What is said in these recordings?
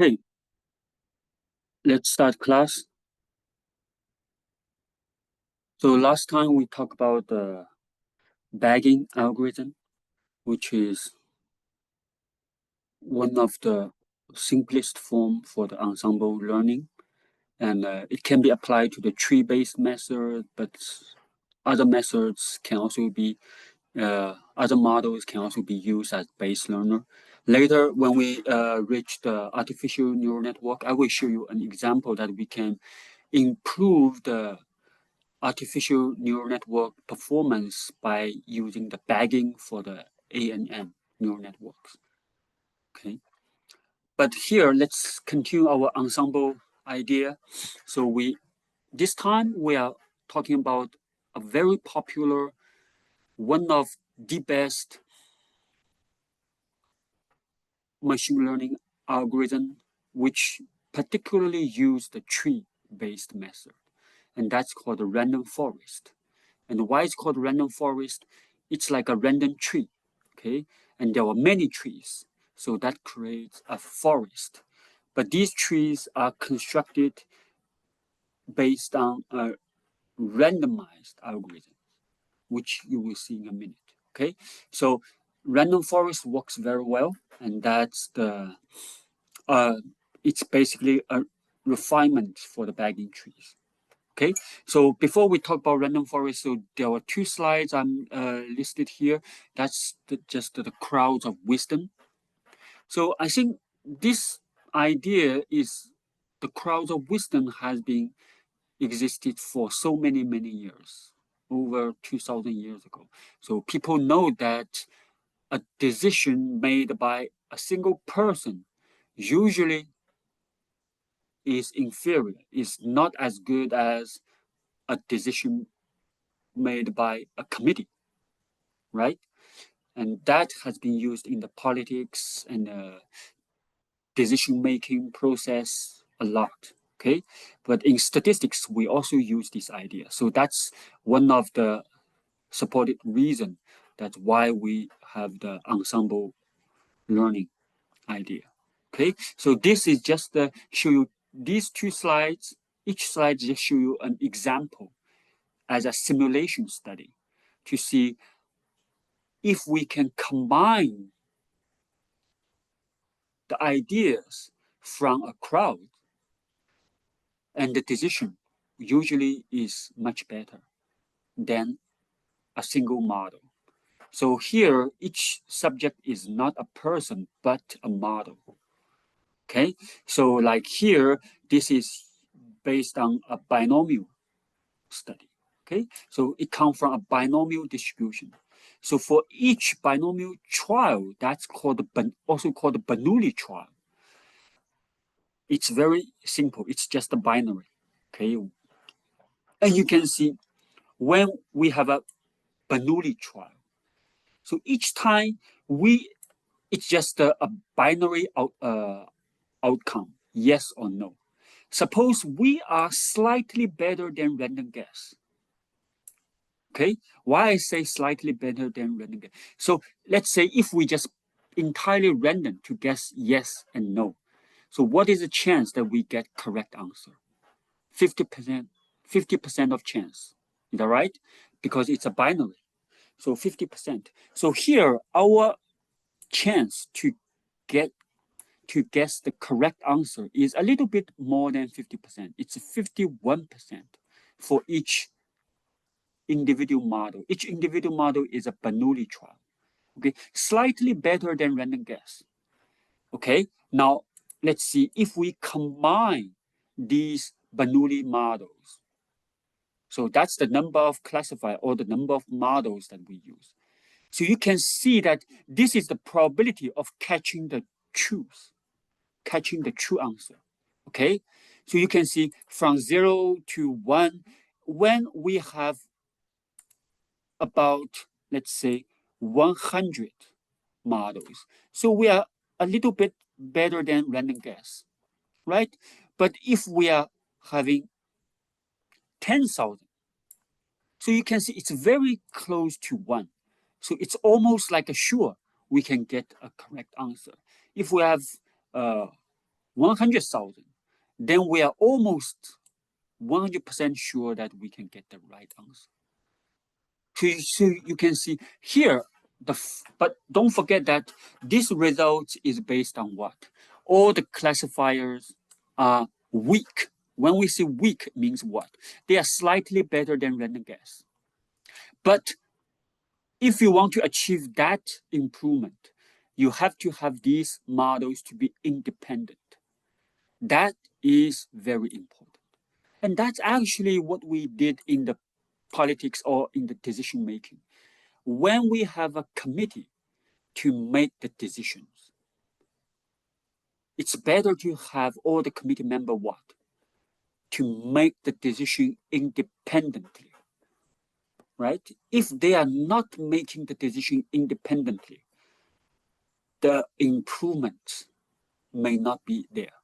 Hey, let's start class. So last time we talked about the bagging algorithm, which is one of the simplest form for the ensemble learning. And it can be applied to the tree-based method, but other methods can also be, other models can also be used as base learner. Later, when we reach the artificial neural network, I will show you an example that we can improve the artificial neural network performance by using the bagging for the ANN neural networks. Okay, but here let's continue our ensemble idea. So this time we are talking about a very popular, one of the best machine learning algorithm, which particularly use the tree-based method, and that's called the random forest. And why it's called random forest? It's like a random tree, okay? And there are many trees, so that creates a forest. But these trees are constructed based on a randomized algorithm, which you will see in a minute, okay? So random forest works very well, and that's it's basically a refinement for the bagging trees. Okay, so before we talk about random forest, so there are two slides I'm listed here. That's just the crowds of wisdom. So I think this idea is the crowds of wisdom has been existed for so many years, over 2,000 years ago. So people know that a decision made by a single person usually is inferior, is not as good as a decision made by a committee, right? And that has been used in the politics and decision-making process a lot, okay? But in statistics, we also use this idea. So that's one of the supported reason that's why we have the ensemble learning idea, okay? So this is just to show you these two slides. Each slide just show you an example as a simulation study to see if we can combine the ideas from a crowd, and the decision usually is much better than a single model. So here, each subject is not a person, but a model. Okay, so like here, this is based on a binomial study. Okay, so it comes from a binomial distribution. So for each binomial trial, that's called also called the Bernoulli trial. It's very simple. It's just a binary. Okay, and you can see when we have a Bernoulli trial. So each time it's just a binary outcome, yes or no. Suppose we are slightly better than random guess. Okay, why I say slightly better than random guess? So let's say if we just entirely random to guess yes and no. So what is the chance that we get correct answer? 50%, 50% of chance. Is that right? Because it's a binary. So 50%. So here, our chance get to guess the correct answer is a little bit more than 50%. It's 51% for each individual model. Each individual model is a Bernoulli trial. Okay, slightly better than random guess. Okay, now let's see if we combine these Bernoulli models. So that's the number of classifier or the number of models that we use. So you can see that this is the probability of catching the truth, catching the true answer. Okay, so you can see from 0 to 1, when we have about, let's say, 100 models. So we are a little bit better than random guess, right? But if we are having 10,000, so you can see it's very close to 1. So it's almost like a sure we can get a correct answer. If we have 100,000, then we are almost 100% sure that we can get the right answer. So you can see here, but don't forget that this result is based on what? All the classifiers are weak. When we say weak, means what? They are slightly better than random guess. But if you want to achieve that improvement, you have to have these models to be independent. That is very important. And that's actually what we did in the politics or in the decision making. When we have a committee to make the decisions, it's better to have all the committee member what? To make the decision independently, right? If they are not making the decision independently, the improvements may not be there.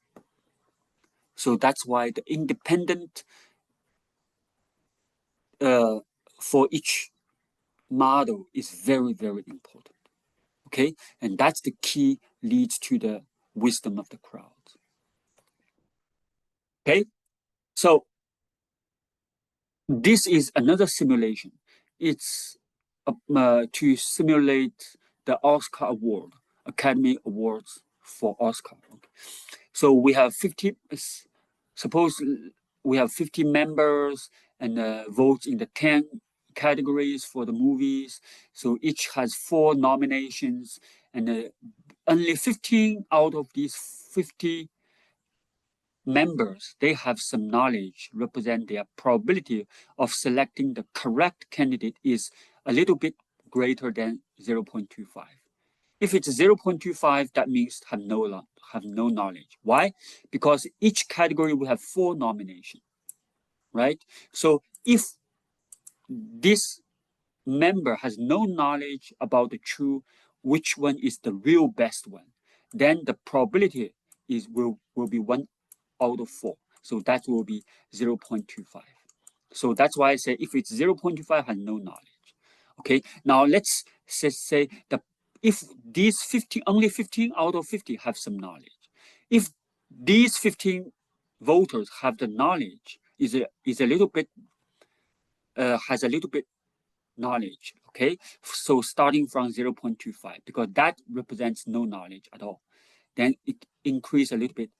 So that's why the independent for each model is very, very important. Okay, and that's the key leads to the wisdom of the crowd. Okay, so this is another simulation. It's to simulate the Oscar Award, Academy Awards for Oscar. Okay. So we have 50, suppose we have 50 members and vote in the 10 categories for the movies. So each has 4 nominations, and only 15 out of these 50 members, they have some knowledge, represent their probability of selecting the correct candidate is a little bit greater than 0.25. If it's 0.25, that means have no knowledge. Why? Because each category will have 4 nominations, right? So if this member has no knowledge about the true, which one is the real best one, then the probability will be 1 out of 4. So that will be 0.25. So that's why I say if it's 0.25, has no knowledge. Okay, now let's say if these 15, only 15 out of 50 have some knowledge. If these 15 voters have the knowledge, is a little bit has a little bit knowledge. Okay, so starting from 0.25, because that represents no knowledge at all, then it increase a little bit.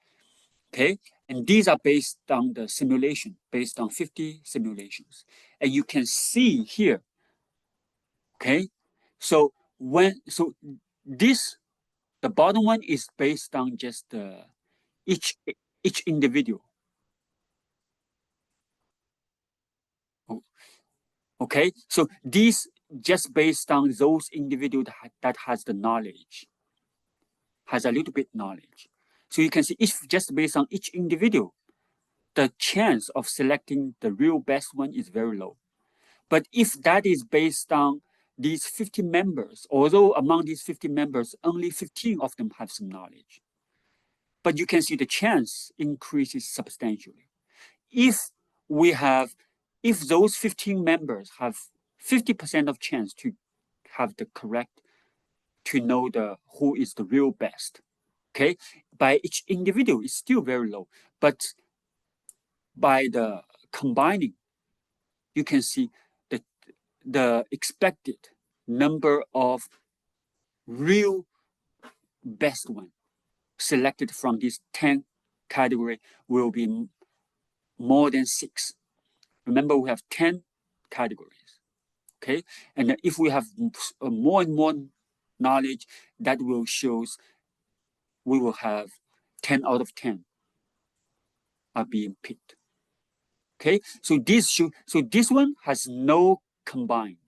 Okay, and these are based on the simulation, based on 50 simulations, and you can see here. Okay, so this, the bottom one is based on just each individual. Okay, so these just based on those individuals that has the knowledge, has a little bit knowledge. So you can see if just based on each individual, the chance of selecting the real best one is very low. But if that is based on these 50 members, although among these 50 members, only 15 of them have some knowledge, but you can see the chance increases substantially. If those 15 members have 50% of chance to have the correct, to know who is the real best, okay, by each individual is still very low, but by the combining, you can see the expected number of real best one selected from this 10 category will be more than 6. Remember, we have 10 categories, okay? And if we have more and more knowledge, that will shows we will have 10 out of 10 are being picked. Okay, so this one has no combined.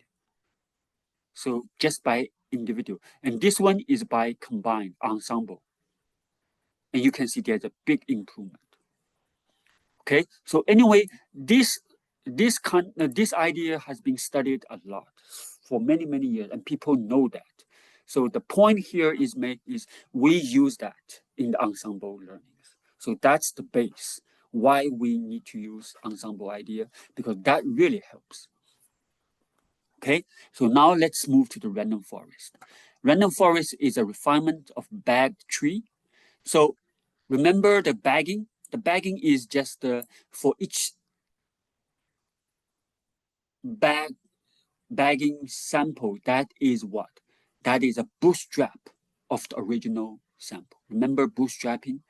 So just by individual, and this one is by combined ensemble. And you can see there's a big improvement. Okay, so anyway, this idea has been studied a lot for many years, and people know that. So the point here is we use that in the ensemble learnings. So that's the base why we need to use ensemble idea, because that really helps. Okay, so now let's move to the random forest. Random forest is a refinement of bagged tree. So Remember the bagging? The bagging is just for each bagging sample, that is what? That is a bootstrap of the original sample. Remember bootstrapping?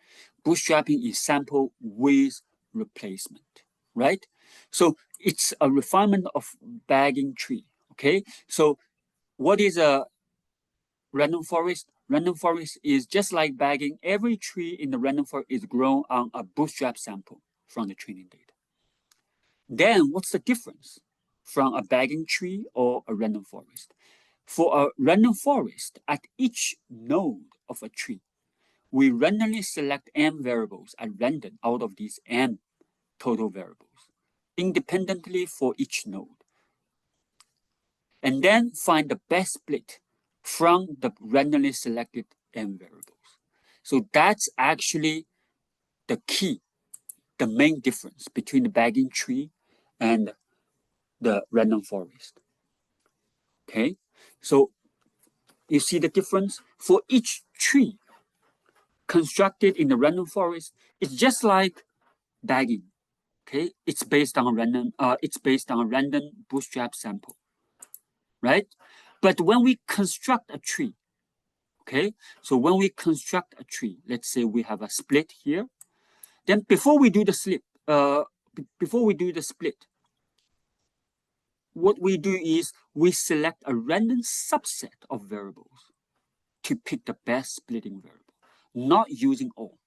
Bootstrapping is sample with replacement, right? So it's a refinement of bagging tree, okay? So what is a random forest? Random forest is just like bagging. Every tree in the random forest is grown on a bootstrap sample from the training data. Then what's the difference from a bagging tree or a random forest? For a random forest, at each node of a tree, we randomly select m variables at random out of these m total variables, independently for each node, and then find the best split from the randomly selected m variables. So that's actually the key, the main difference between the bagging tree and the random forest. Okay, so you see the difference? For each tree constructed in the random forest, it's just like bagging. Okay, it's based on a random bootstrap sample, right? But when we construct a tree, okay, so when we construct a tree, let's say we have a split here, then before we do the split, what we do is we select a random subset of variables to pick the best splitting variable, not using all.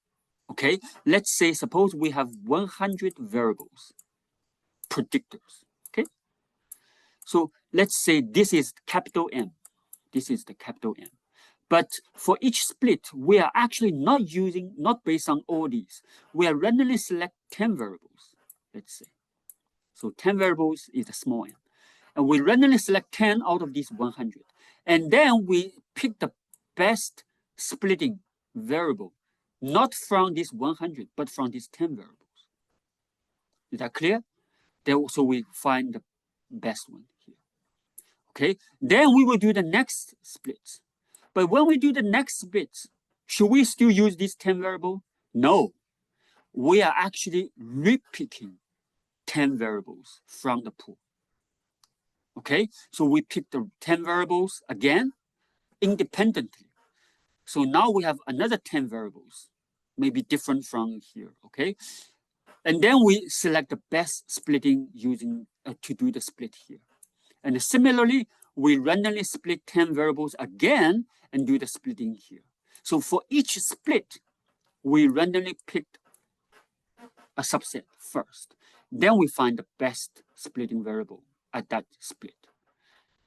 Okay, let's say suppose we have 100 variables, predictors. Okay, so let's say this is capital M. This is the capital M. But for each split, we are actually not based on all these. We are randomly select 10 variables, let's say. So 10 variables is the small m. And we randomly select 10 out of these 100. And then we pick the best splitting variable, not from this 100, but from these 10 variables. Is that clear? So we find the best one here. Okay, then we will do the next splits. But when we do the next splits, should we still use this 10 variable? No. We are actually repicking 10 variables from the pool. Okay, so we pick the 10 variables again independently. So now we have another 10 variables, maybe different from here, okay? And then we select the best splitting using to do the split here. And similarly, we randomly split 10 variables again and do the splitting here. So for each split, we randomly pick a subset first. Then we find the best splitting variable at that split.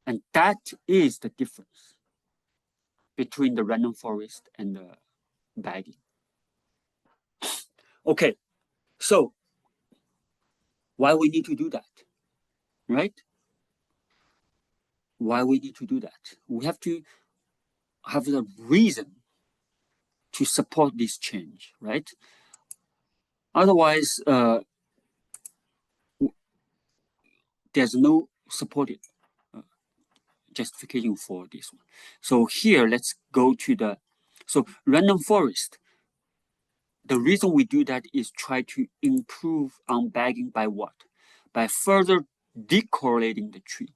And that is the difference between the random forest and the bagging. Okay, so why we need to do that, right? Why we need to do that? We have to have a reason to support this change, right? Otherwise, there's no supported justification for this one. So here, let's go to the, so random forest. The reason we do that is try to improve on bagging by what? By further decorrelating the tree.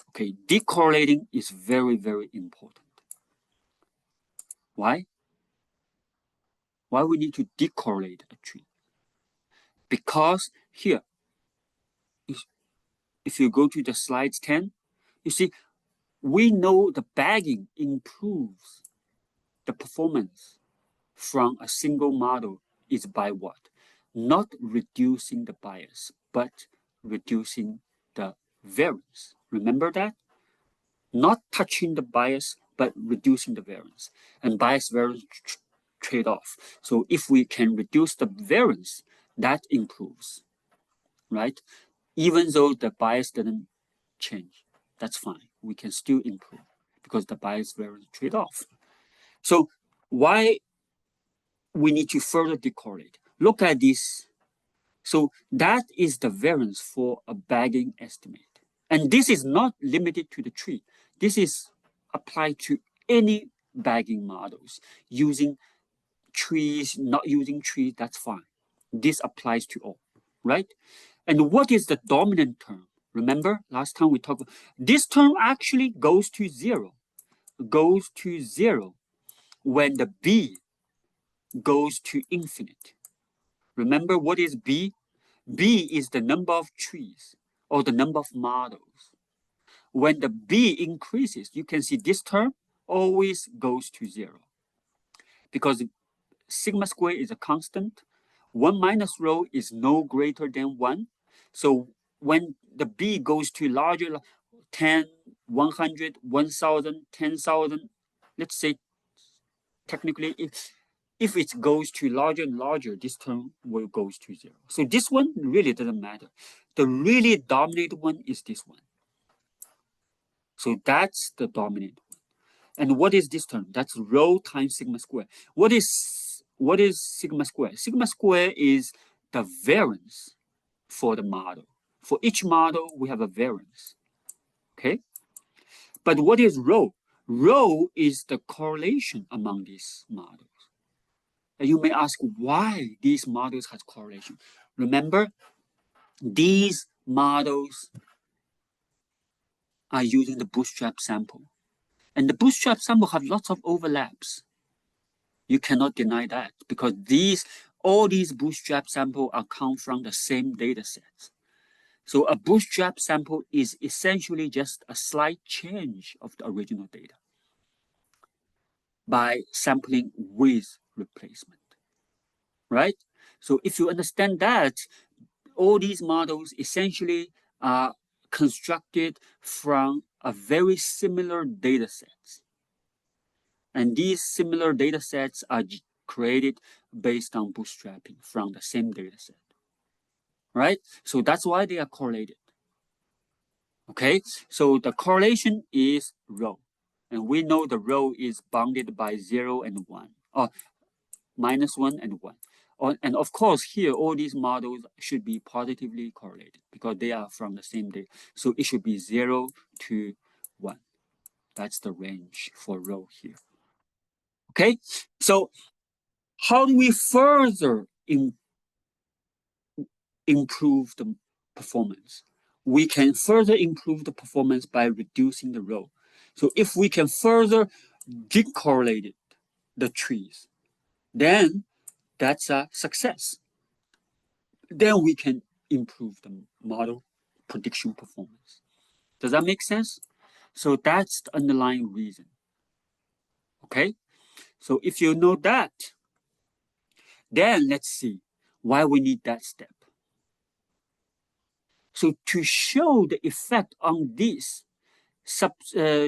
Okay, decorrelating is very, very important. Why? Why we need to decorrelate a tree? Because here, if you go to the slides 10, you see, we know the bagging improves the performance from a single model is by what? Not reducing the bias, but reducing the variance. Remember that? Not touching the bias, but reducing the variance. And bias variance trade-off. So if we can reduce the variance, that improves, right? Even though the bias didn't change, that's fine. We can still improve because the bias variance trade-off. So why we need to further decorrelate? Look at this. So that is the variance for a bagging estimate. And this is not limited to the tree. This is applied to any bagging models using trees, not using trees, that's fine. This applies to all, right? And what is the dominant term? Remember last time we talked, this term actually goes to zero when the b goes to infinite. Remember what is b? B is the number of trees or the number of models. When the b increases, you can see this term always goes to zero because sigma square is a constant. 1 minus rho is no greater than 1. So when the b goes to larger, 10, 100, 1,000, 10,000, let's say technically if it goes to larger and larger, this term will goes to zero. So this one really doesn't matter. The really dominant one is this one. So that's the dominant one. And what is this term? That's rho times sigma square. What is sigma square? Sigma square is the variance for the model. For each model, we have a variance. Okay? But what is rho? Rho is the correlation among these models. And you may ask why these models has correlation. Remember, these models are using the bootstrap sample. And the bootstrap sample have lots of overlaps. You cannot deny that because all these bootstrap samples are come from the same data sets. So a bootstrap sample is essentially just a slight change of the original data by sampling with replacement, right? So if you understand that, all these models essentially are constructed from a very similar data sets. And these similar data sets are created based on bootstrapping from the same data set, right? So that's why they are correlated. Okay, so the correlation is rho. And we know the rho is bounded by 0 and 1, or minus 1 and 1. And of course, here, all these models should be positively correlated because they are from the same data. So it should be 0 to 1. That's the range for rho here. Okay, so how do we further improve the performance? We can further improve the performance by reducing the rho. So if we can further decorrelate the trees, then that's a success. Then we can improve the model prediction performance. Does that make sense? So that's the underlying reason. Okay, so if you know that, then let's see why we need that step. So to show the effect on this,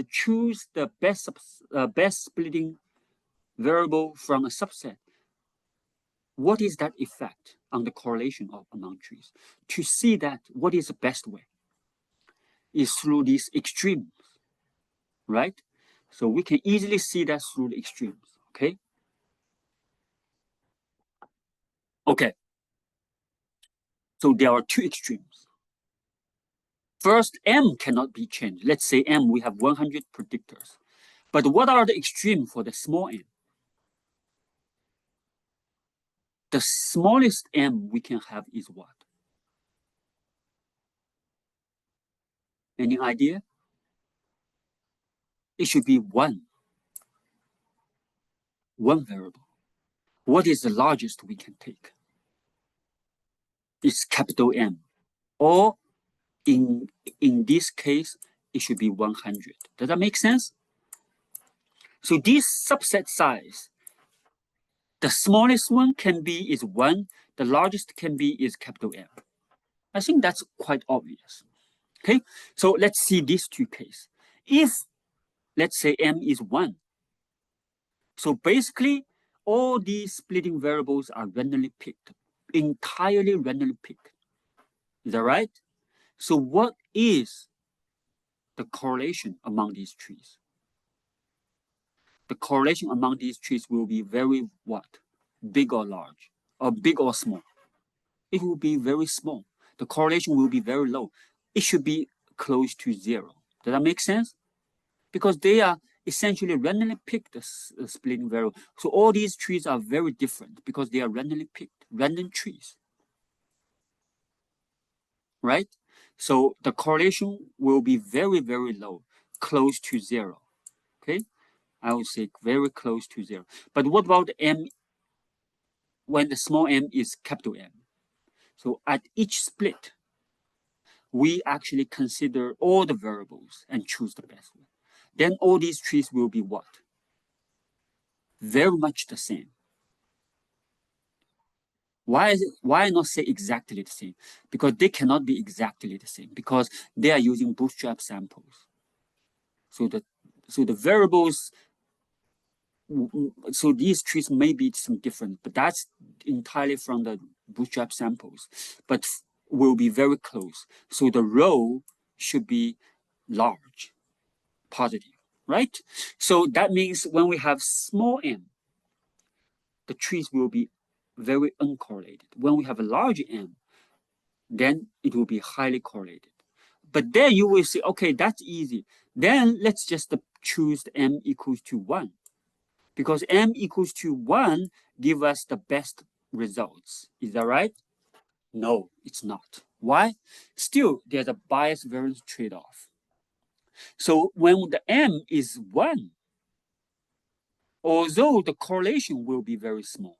choose the best splitting variable from a subset. What is that effect on the correlation among trees? To see that, what is the best way? Is through these extremes, right? So we can easily see that through the extremes, okay? Okay, so there are two extremes. First, M cannot be changed. Let's say M, we have 100 predictors. But what are the extremes for the small m? The smallest m we can have is what? Any idea? It should be one variable. What is the largest we can take? It's capital M. Or in this case, it should be 100. Does that make sense? So this subset size, the smallest one can be is 1, the largest can be is capital M. I think that's quite obvious. Okay, so let's see these two cases. If, let's say M is 1, so basically all these splitting variables are randomly picked, entirely randomly picked. Is that right? So what is the correlation among these trees? The correlation among these trees will be very what? Big or large, or big or small? It will be very small. The correlation will be very low. It should be close to 0. Does that make sense? Because they are essentially randomly picked splitting variable. So all these trees are very different because they are randomly picked, random trees, right? So the correlation will be very, very low, close to zero, okay? I would say very close to zero. But what about M when the small m is capital M? So at each split, we actually consider all the variables and choose the best one. Then all these trees will be what? Very much the same. Why not say exactly the same? Because they cannot be exactly the same because they are using bootstrap samples. So the variables, so these trees may be some different, but that's entirely from the bootstrap samples, but will be very close. So the row should be large, positive, right? So that means when we have small m, the trees will be very uncorrelated. When we have a large m, then it will be highly correlated. But then you will say, okay, that's easy. Then let's just choose m equals to 1. Because m equals to 1 give us the best results. Is that right? No, it's not. Why? Still, there's a bias variance trade-off. So when the m is 1, although the correlation will be very small,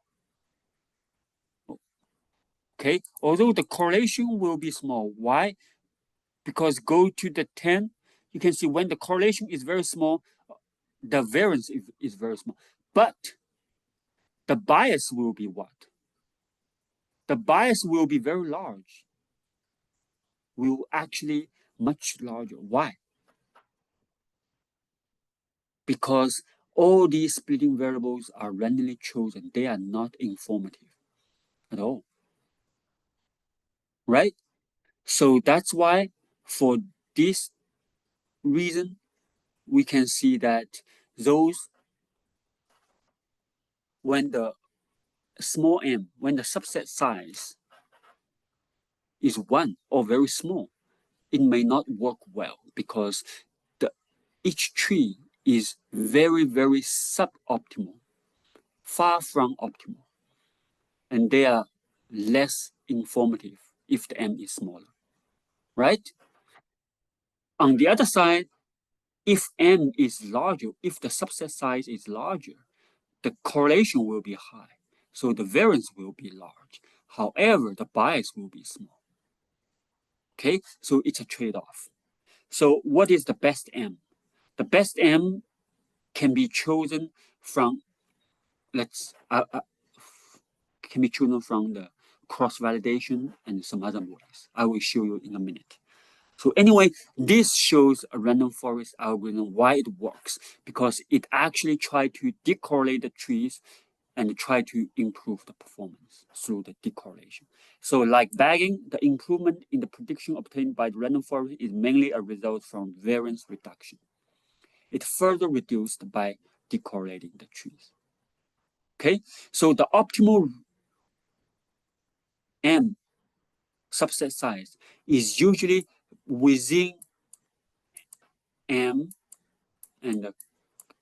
okay? Although the correlation will be small. Why? Because go to the 10, you can see when the correlation is very small, the variance is very small. But the bias will be what? The bias will be very large. Will actually much larger. Why? Because all these splitting variables are randomly chosen. They are not informative at all, right? So that's why for this reason, we can see that those, when the small m, when the subset size is 1 or very small, it may not work well because the each tree is very, very suboptimal, far from optimal, and they are less informative if the m is smaller, right? On the other side, if m is larger, if the subset size is larger, the correlation will be high, so the variance will be large. However, the bias will be small. Okay, so it's a trade-off. So what is the best m? The best m can be chosen from, can be chosen from the cross-validation and some other ways. I will show you in a minute. So anyway, this shows a random forest algorithm, why it works, because it actually tries to decorrelate the trees and try to improve the performance through the decorrelation. So like bagging, the improvement in the prediction obtained by the random forest is mainly a result from variance reduction. It further reduced by decorrelating the trees. Okay, so the optimal M subset size is usually within M and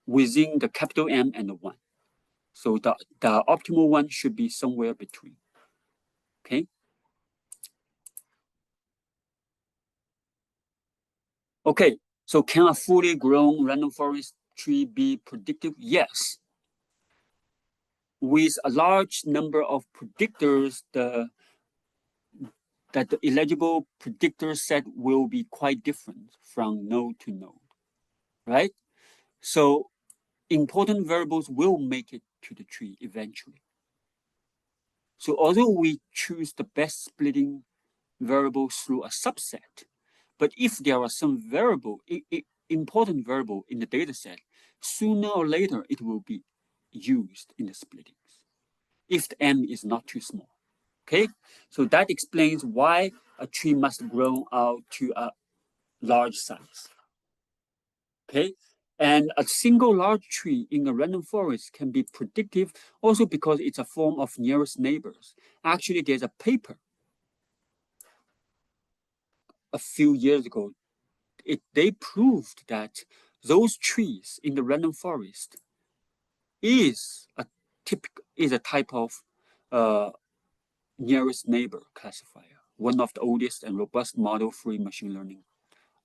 within the capital M and the 1. So the optimal one should be somewhere between. Okay. Okay, so can a fully grown random forest tree be predictive? Yes. With a large number of predictors, that the eligible predictor set will be quite different from node to node, right? So important variables will make it to the tree eventually. So although we choose the best splitting variable through a subset, but if there are some important variable in the data set, sooner or later it will be used in the splittings if the m is not too small. Okay, so that explains why a tree must grow out to a large size. Okay, and a single large tree in a random forest can be predictive also because it's a form of nearest neighbors. Actually, there's a paper a few years ago. They proved that those trees in the random forest is a type of nearest neighbor classifier, one of the oldest and robust model-free machine learning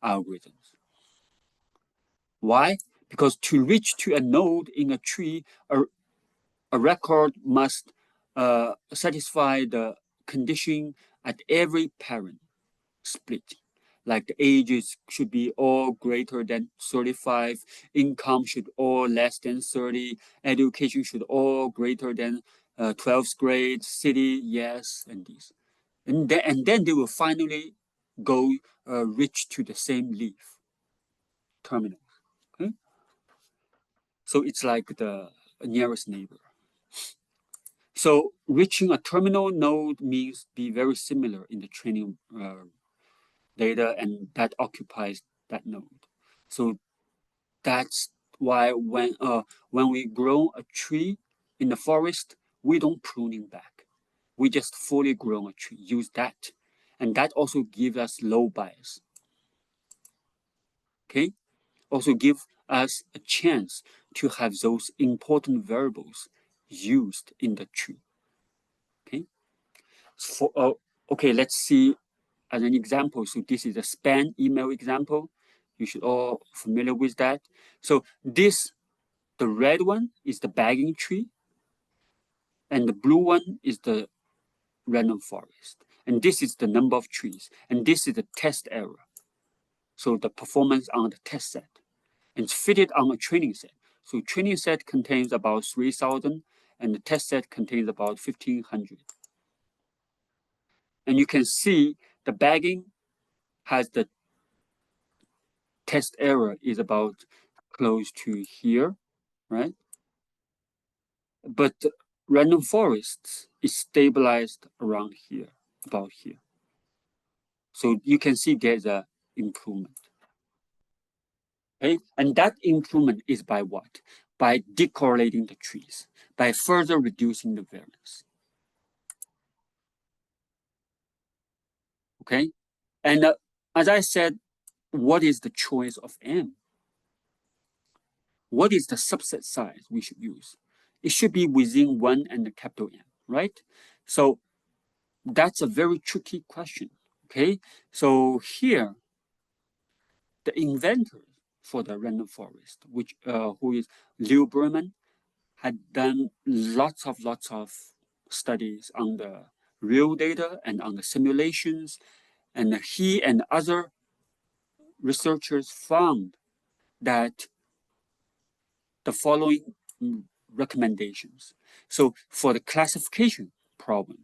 algorithms. Why? Because to reach to a node in a tree, a record must satisfy the condition at every parent split. Like the ages should be all greater than 35, income should all less than 30, education should all greater than 12th grade, city, yes, and these. And then they will finally go reach to the same leaf terminal. Okay? So it's like the nearest neighbor. So reaching a terminal node means be very similar in the training data, and that occupies that node. So that's why when we grow a tree in the forest, we don't pruning back. We just fully grow a tree, use that. And that also gives us low bias. Okay? Also give us a chance to have those important variables used in the tree. Okay? Okay, let's see as an example. So this is a spam email example. You should all familiar with that. So the red one is the bagging tree, and the blue one is the random forest. And this is the number of trees, and this is the test error. So the performance on the test set, and it's fitted on a training set. So training set contains about 3,000, and the test set contains about 1,500. And you can see the bagging has the test error is about close to here, right? But random forests is stabilized around here, about here. So you can see there's a improvement. Okay? And that improvement is by what? By decorrelating the trees, by further reducing the variance. Okay? And as I said, what is the choice of M? What is the subset size we should use? It should be within 1 and the capital M, right? So that's a very tricky question. Okay, so here, the inventor for the random forest, which who is Leo Berman, had done lots of studies on the real data and on the simulations, and he and other researchers found that the following recommendations. So for the classification problem,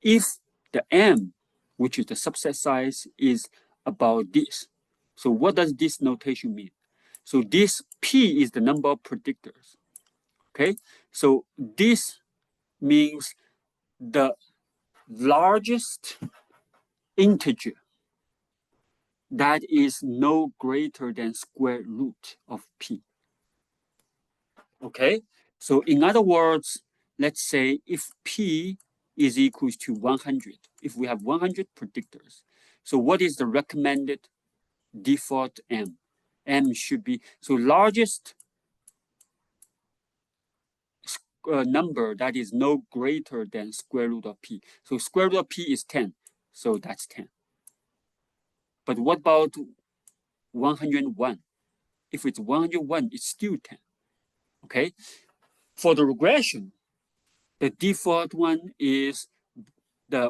if the M, which is the subset size, is about this, so what does this notation mean? So this P is the number of predictors. Okay, so this means the largest integer that is no greater than square root of P. Okay, so in other words, let's say if P is equals to 100, if we have 100 predictors, so what is the recommended default M? M should be, so largest number that is no greater than square root of P. So square root of P is 10, so that's 10. But what about 101? If it's 101, it's still 10, okay? For the regression, the default one is the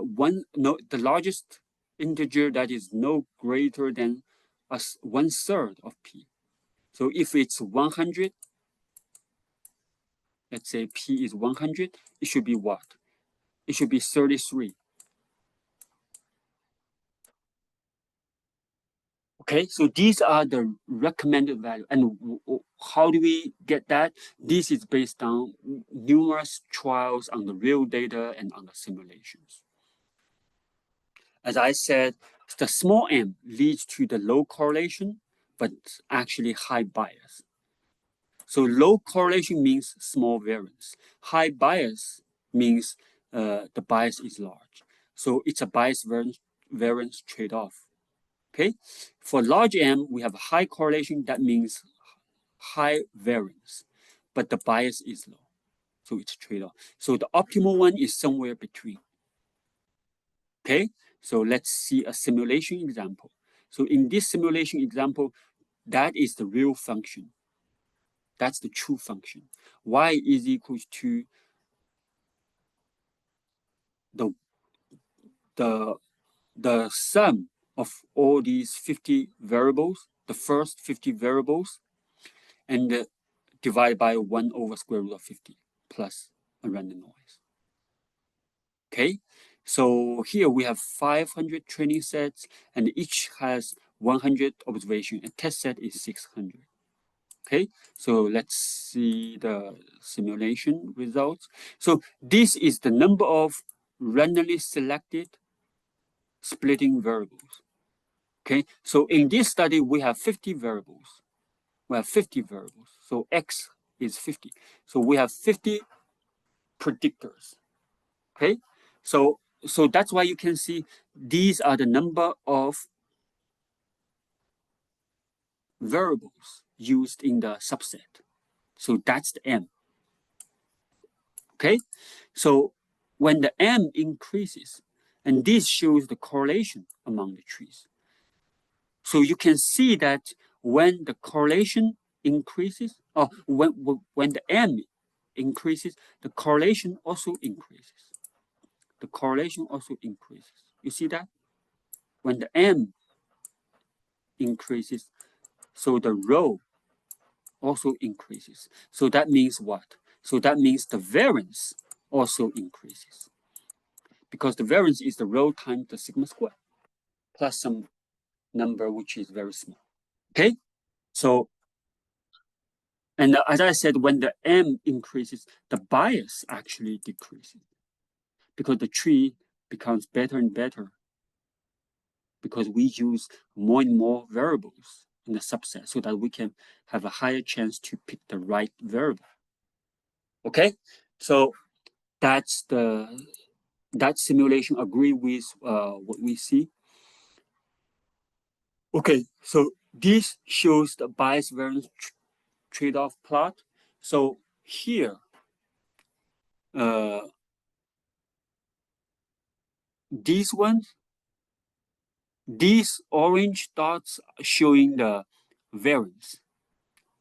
largest integer that is no greater than 1/3 of P. So if it's 100, let's say P is 100, it should be what? It should be 33. Okay, so these are the recommended value. And how do we get that? This is based on numerous trials on the real data and on the simulations. As I said, the small m leads to the low correlation, but actually high bias. So low correlation means small variance. High bias means the bias is large. So it's a bias variance trade-off. Okay, for large M, we have high correlation. That means high variance, but the bias is low. So it's trade-off. So the optimal one is somewhere between. Okay, so let's see a simulation example. So in this simulation example, that is the real function. That's the true function. Y is equals to the, the, the sum of all these 50 variables, the first 50 variables, and divide by 1 over square root of 50 plus a random noise. Okay, so here we have 500 training sets and each has 100 observation and test set is 600. Okay, so let's see the simulation results. So this is the number of randomly selected splitting variables. Okay, so in this study, we have 50 variables. We have 50 variables. So X is 50. So we have 50 predictors. Okay, so that's why you can see these are the number of variables used in the subset. So that's the M. Okay, so when the M increases, and this shows the correlation among the trees. So you can see that when the correlation increases, or when the M increases, the correlation also increases. The correlation also increases. You see that? When the M increases, so the rho also increases. So that means what? So that means the variance also increases. Because the variance is the rho times the sigma square, plus some number which is very small. Okay? So, and as I said, when the M increases, the bias actually decreases. Because the tree becomes better and better. Because we use more and more variables in the subset so that we can have a higher chance to pick the right variable. Okay? So that's that simulation agree with what we see. Okay, so this shows the bias variance trade-off plot. So here, these ones, these orange dots showing the variance,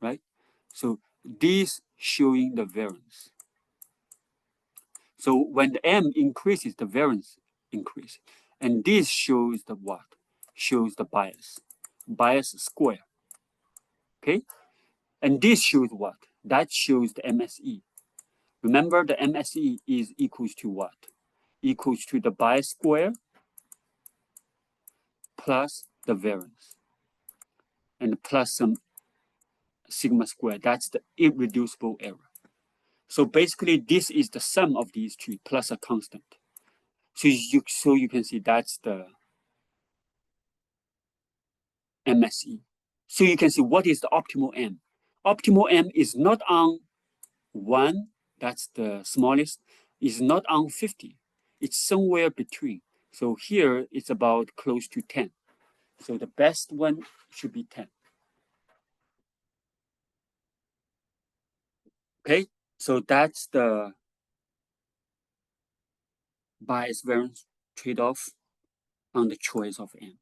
right? So these showing the variance. So when the M increases, the variance increases. And this shows the what? Shows the bias. Bias square. Okay? And this shows what? That shows the MSE. Remember the MSE is equals to what? Equals to the bias square plus the variance. And plus some sigma square. That's the irreducible error. So basically this is the sum of these two plus a constant. So you can see that's the MSE. So you can see what is the optimal M. Optimal M is not on 1, that's the smallest, is not on 50. It's somewhere between. So here it's about close to 10. So the best one should be 10. Okay, so that's the bias variance trade-off on the choice of M.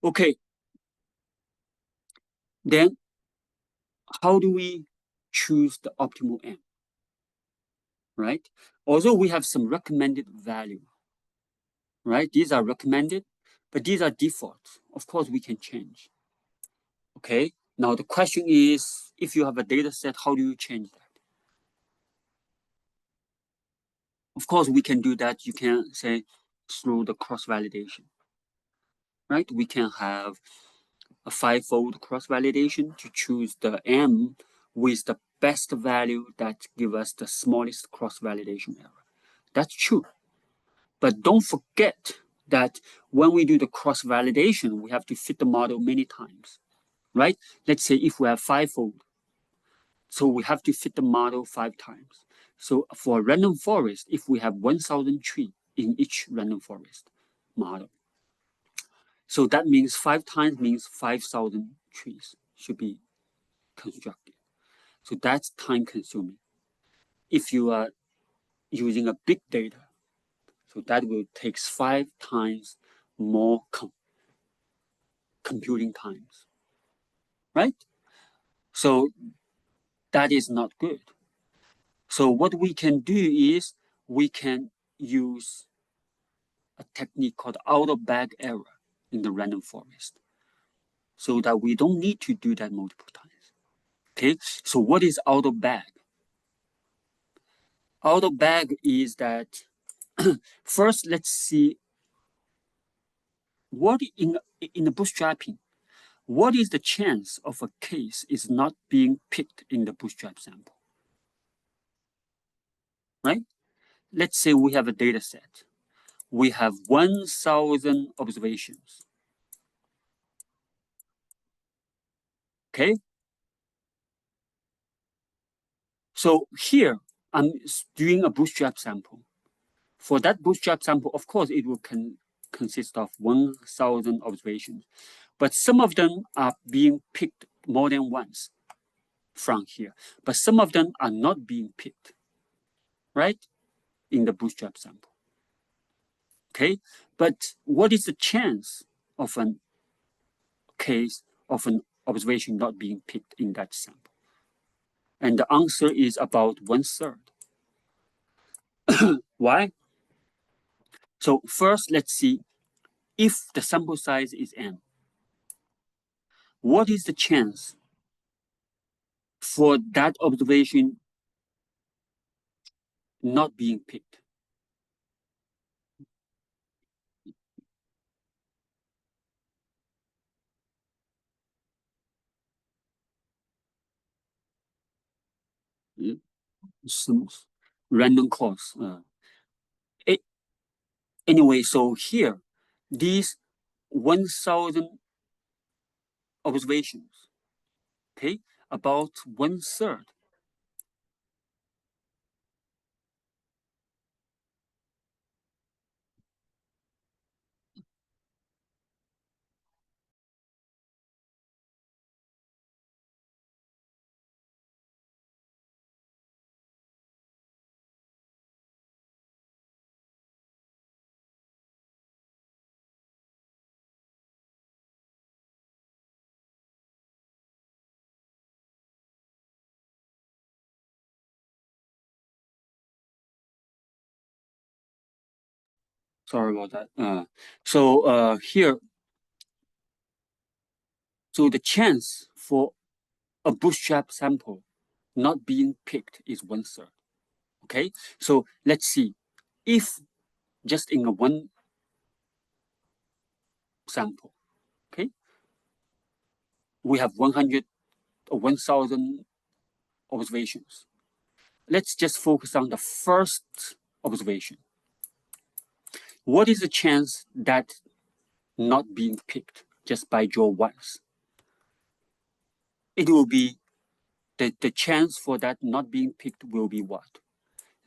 Okay, then how do we choose the optimal M, right? Although we have some recommended value, right? These are recommended, but these are defaults. Of course, we can change. Okay, now the question is, if you have a data set, how do you change that? Of course, we can do that. You can say through the cross-validation, right? We can have a 5-fold cross-validation to choose the M with the best value that give us the smallest cross-validation error. That's true. But don't forget that when we do the cross-validation, we have to fit the model many times, right? Let's say if we have 5-fold, So we have to fit the model 5 times. So for a random forest, if we have 1,000 trees in each random forest model, so that means 5 times means 5,000 trees should be constructed. So that's time consuming. If you are using a big data, so that will take 5 times more computing times, right? So that is not good. So what we can do is we can use a technique called out of bag error in the random forest so that we don't need to do that multiple times. Okay, so what is out of bag? Out of bag is that first let's see what in the bootstrapping, what is the chance of a case is not being picked in the bootstrap sample, right? Let's say we have a data set. We have 1,000 observations. Okay. So here I'm doing a bootstrap sample. For that bootstrap sample, of course, it will consist of 1,000 observations, but some of them are being picked more than once from here, but some of them are not being picked, right, in the bootstrap sample. Okay, but what is the chance of an case of an observation not being picked in that sample? And the answer is about 1/3. Why? So first, let's see if the sample size is n. What is the chance for that observation not being picked? Some random cause. It, anyway, so here, these 1,000 observations, okay, about 1/3. Sorry about that. Here, so the chance for a bootstrap sample not being picked is 1/3. Okay, so let's see if just in a one sample, okay, we have 100 or 1,000 observations. Let's just focus on the first observation. What is the chance that not being picked just by Joe once? It will be the chance for that not being picked will be what?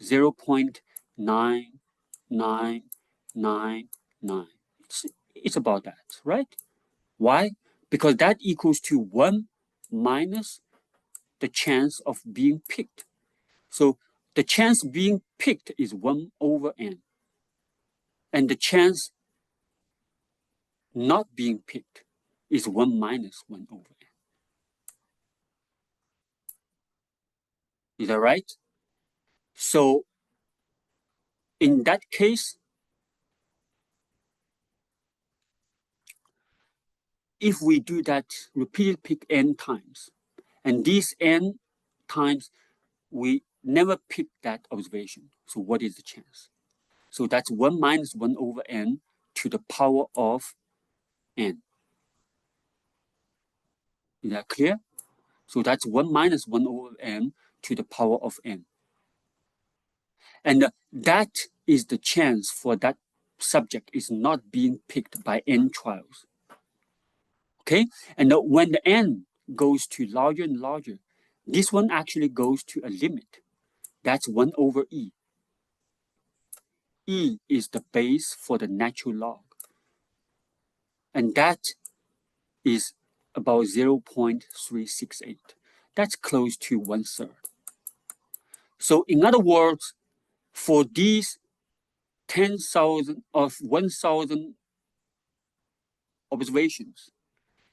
0.9999. It's about that, right? Why? Because that equals to 1 minus the chance of being picked. So the chance being picked is 1 over n. And the chance not being picked is 1 minus 1 over n. Is that right? So in that case, if we do that repeated pick n times, and these n times we never pick that observation, so what is the chance? So that's 1 minus 1 over n to the power of n. Is that clear? So that's 1 minus 1 over n to the power of n. And that is the chance for that subject is not being picked by n trials. Okay? And when the n goes to larger and larger, This one actually goes to a limit. That's 1 over E. E is the base for the natural log. And that is about 0.368. That's close to 1/3. So in other words, for these 10,000 of 1,000 observations,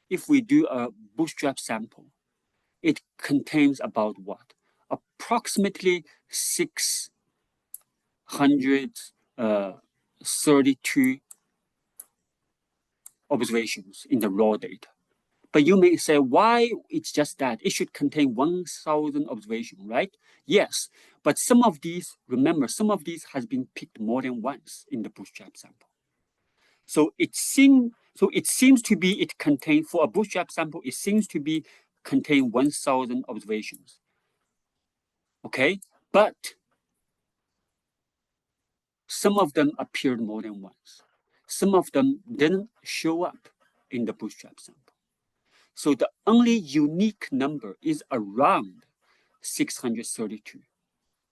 if we do a bootstrap sample, it contains about what? Approximately 632 observations in the raw data. But you may say, why it's just that? It should contain 1,000 observations, right? Yes, but some of these, remember, some of these has been picked more than once in the bootstrap sample. So it seems to be it contain, for a bootstrap sample, it seems to be contain 1,000 observations. Okay, but some of them appeared more than once. Some of them didn't show up in the bootstrap sample. So the only unique number is around 632.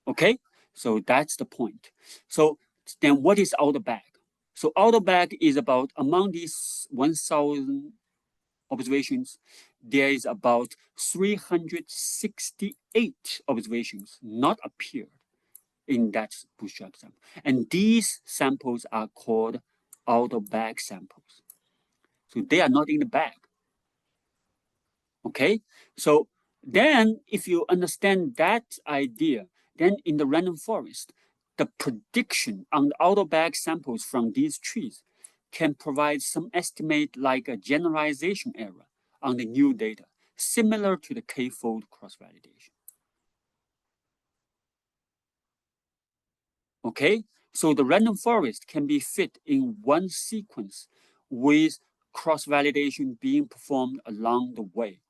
Okay, so that's the point. So then what is outer bag? So outer bag is about, among these 1,000 observations, there is about 368 observations not appeared in that bootstrap sample. And these samples are called outer bag samples. So they are not in the bag. Okay, so then if you understand that idea, then in the random forest, the prediction on the outer bag samples from these trees can provide some estimate like a generalization error on the new data, similar to the k-fold cross-validation. Okay, so the random forest can be fit in one sequence with cross-validation being performed along the way.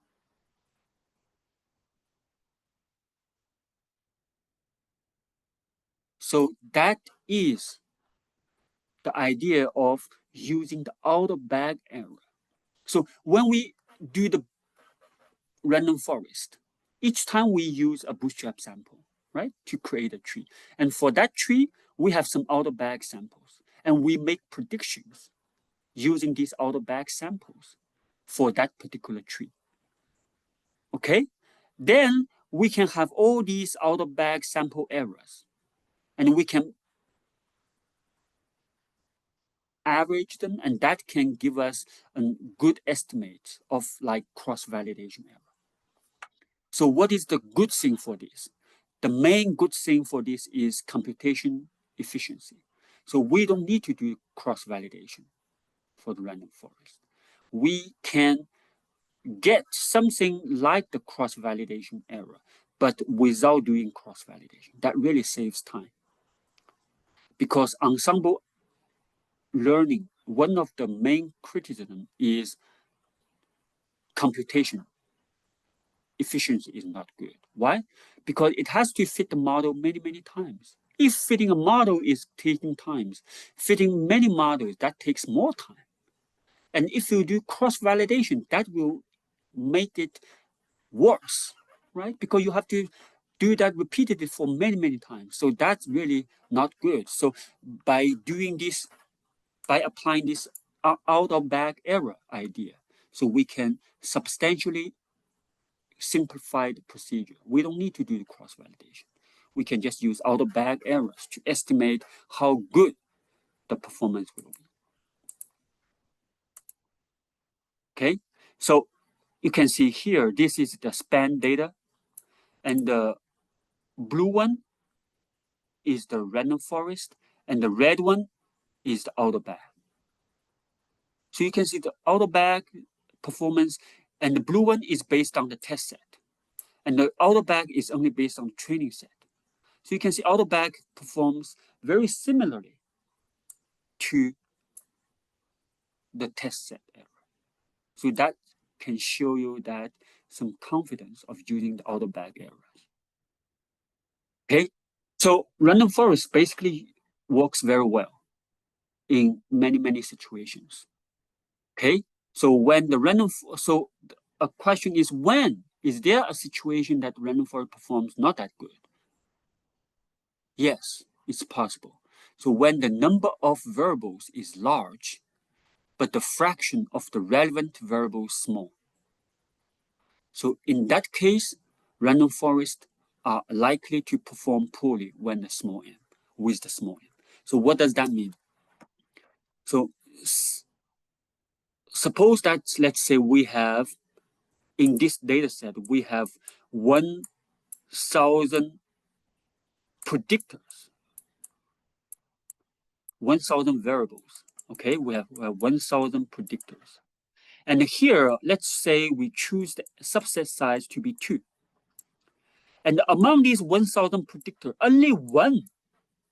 So that is the idea of using the outer bag error. So when we do the random forest, each time we use a bootstrap sample, right, to create a tree. And for that tree, we have some outer bag samples, and we make predictions using these outer bag samples for that particular tree. Okay? Then we can have all these outer bag sample errors, and we can average them, and that can give us a good estimate of like cross-validation error. So what is the good thing for this? The main good thing for this is computation efficiency. So we don't need to do cross-validation for the random forest. We can get something like the cross-validation error, but without doing cross-validation. That really saves time. Because ensemble learning, one of the main criticism is computation efficiency is not good. Why? Because it has to fit the model many, many times. If fitting a model is taking time, fitting many models, that takes more time. And if you do cross-validation, that will make it worse, right? Because you have to do that repeatedly for many, many times. So that's really not good. So by doing this, by applying this out of bag error idea, so we can substantially simplify the procedure. We don't need to do the cross-validation. We can just use out of bag errors to estimate how good the performance will be. Okay, so you can see here, this is the span data, and the blue one is the random forest, and the red one is the outer bag. So you can see the outer bag performance, and the blue one is based on the test set, and the outer bag is only based on the training set. So you can see outer bag performs very similarly to the test set error. So that can show you that some confidence of using the outer bag errors. Okay, so random forest basically works very well in many, many situations. Okay, so when the random, so a question is when Is there a situation that random forest performs not that good? Yes, it's possible. So when the number of variables is large, but the fraction of the relevant variable is small. So in that case, random forests are likely to perform poorly when the small n, with the small n. So what does that mean? So suppose that, let's say we have, in this data set, we have 1,000 predictors, 1,000 variables. Okay, we have 1,000 predictors. And here, let's say we choose the subset size to be 2. And among these 1,000 predictors, only one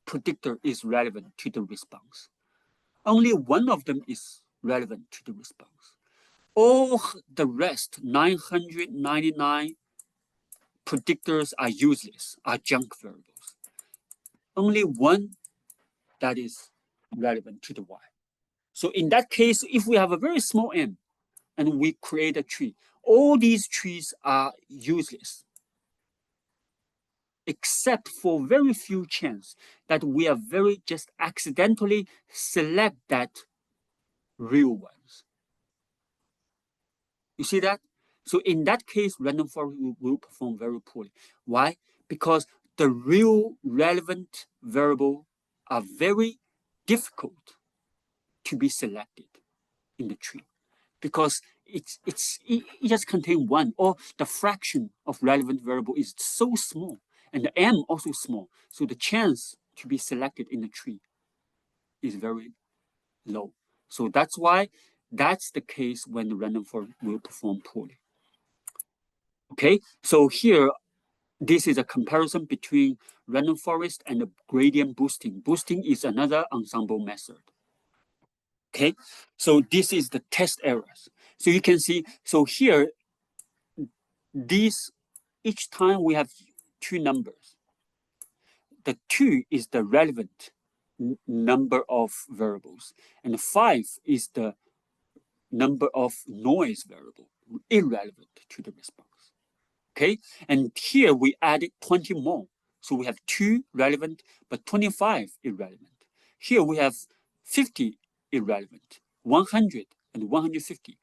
predictor is relevant to the response. Only one of them is relevant to the response. All the rest, 999 predictors, are useless, are junk variables. Only one that is relevant to the y. So in that case, if we have a very small n and we create a tree, all these trees are useless, except for very few chance that we are very just accidentally select that real ones. You see that? So in that case, random forest will perform very poorly. Why? Because the real relevant variable are very difficult to be selected in the tree, because it just contains one, or the fraction of relevant variable is so small, and the m also small. So the chance to be selected in the tree is very low. So that's why that's the case when the random forest will perform poorly. Okay, so here, this is a comparison between random forest and the gradient boosting. Boosting is another ensemble method. Okay, so this is the test errors. So you can see, so here, these, each time we have two numbers. The 2 is the relevant number of variables, and 5 is the number of noise variable, irrelevant to the response. Okay, and here we added 20 more. So we have 2 relevant, but 25 irrelevant. Here we have 50 irrelevant, 100 and 150.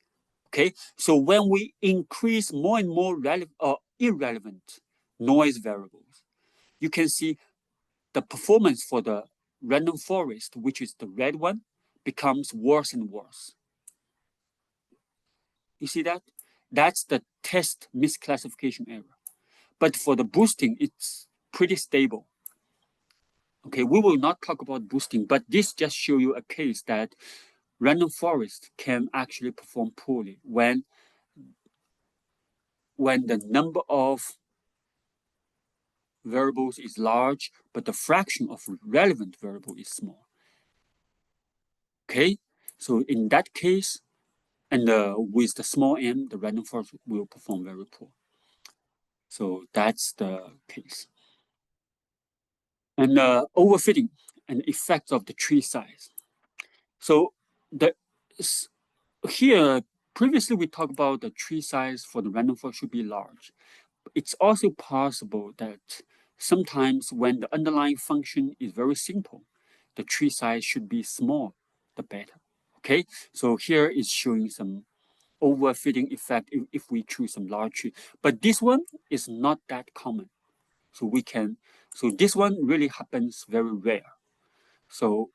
Okay, so when we increase more and more irrelevant noise variables, you can see the performance for the random forest, which is the red one, becomes worse and worse. You see that? That's the test misclassification error. But for the boosting, it's pretty stable. Okay, we will not talk about boosting, but this just shows you a case that random forest can actually perform poorly when the number of variables is large, but the fraction of relevant variable is small. Okay, so in that case, and with the small m, the random forest will perform very poor. So that's the case. And overfitting and effects of the tree size. So the here, previously we talked about the tree size for the random forest should be large. It's also possible that sometimes when the underlying function is very simple, the tree size should be small, the better. Okay, so here is showing some overfitting effect if we choose some large tree. But this one is not that common. So this one really happens very rare. So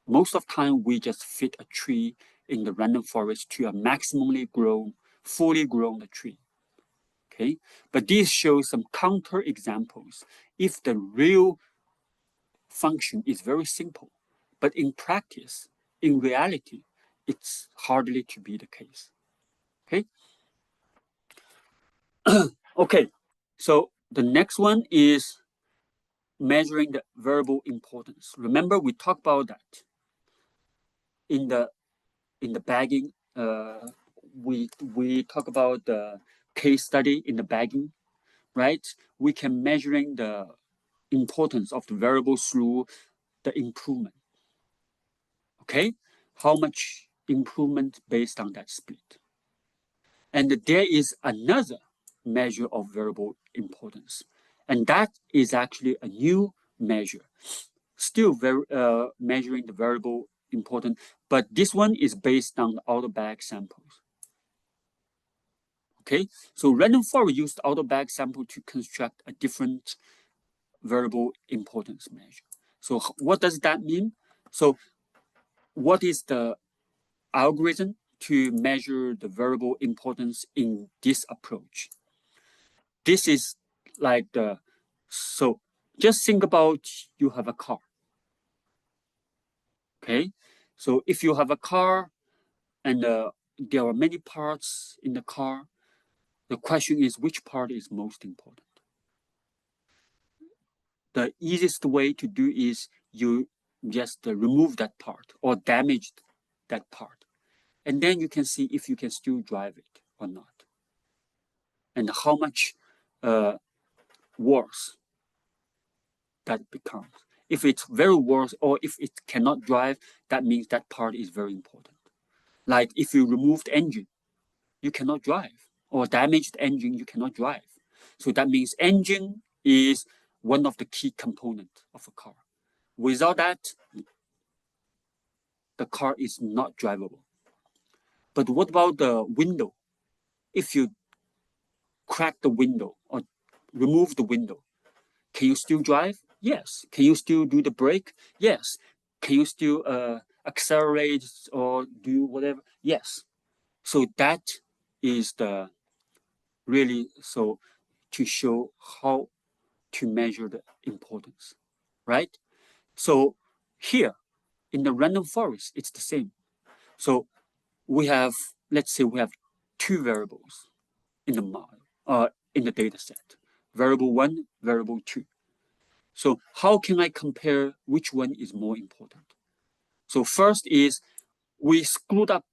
most of the time we just fit a tree in the random forest to a maximally grown, fully grown tree. Okay, but this shows some counter examples. If the real function is very simple, but in practice, in reality, it's hardly to be the case. Okay. Okay, so the next one is measuring the variable importance. Remember, we talked about that in the bagging. We talk about the case study in the bagging, right? We can measuring the importance of the variable through the improvement. Okay, how much improvement based on that split? And there is another measure of variable importance. And that is actually a new measure, still measuring the variable importance, but this one is based on the out-of-bag samples. Okay, so random forest used out-of-bag sample to construct a different variable importance measure. So what does that mean? So what is the algorithm to measure the variable importance in this approach? This is like so just think about you have a car. Okay, so if you have a car and there are many parts in the car, the question is which part is most important? The easiest way to do is you just remove that part or damage that part. And then you can see if you can still drive it or not. And how much worse that becomes. If it's very worse or if it cannot drive, that means that part is very important. Like if you remove the engine, you cannot drive, or damaged engine, you cannot drive. So that means engine is one of the key components of a car. Without that, the car is not drivable. But what about the window? If you crack the window or remove the window, can you still drive? Yes. Can you still do the brake? Yes. Can you still accelerate or do whatever? Yes. So that is the really so to show how to measure the importance, right? So here in the random forest, it's the same. So we have, let's say we have two variables in the model, in the data set, variable one, variable two. So how can I compare which one is more important? So first is we screwed up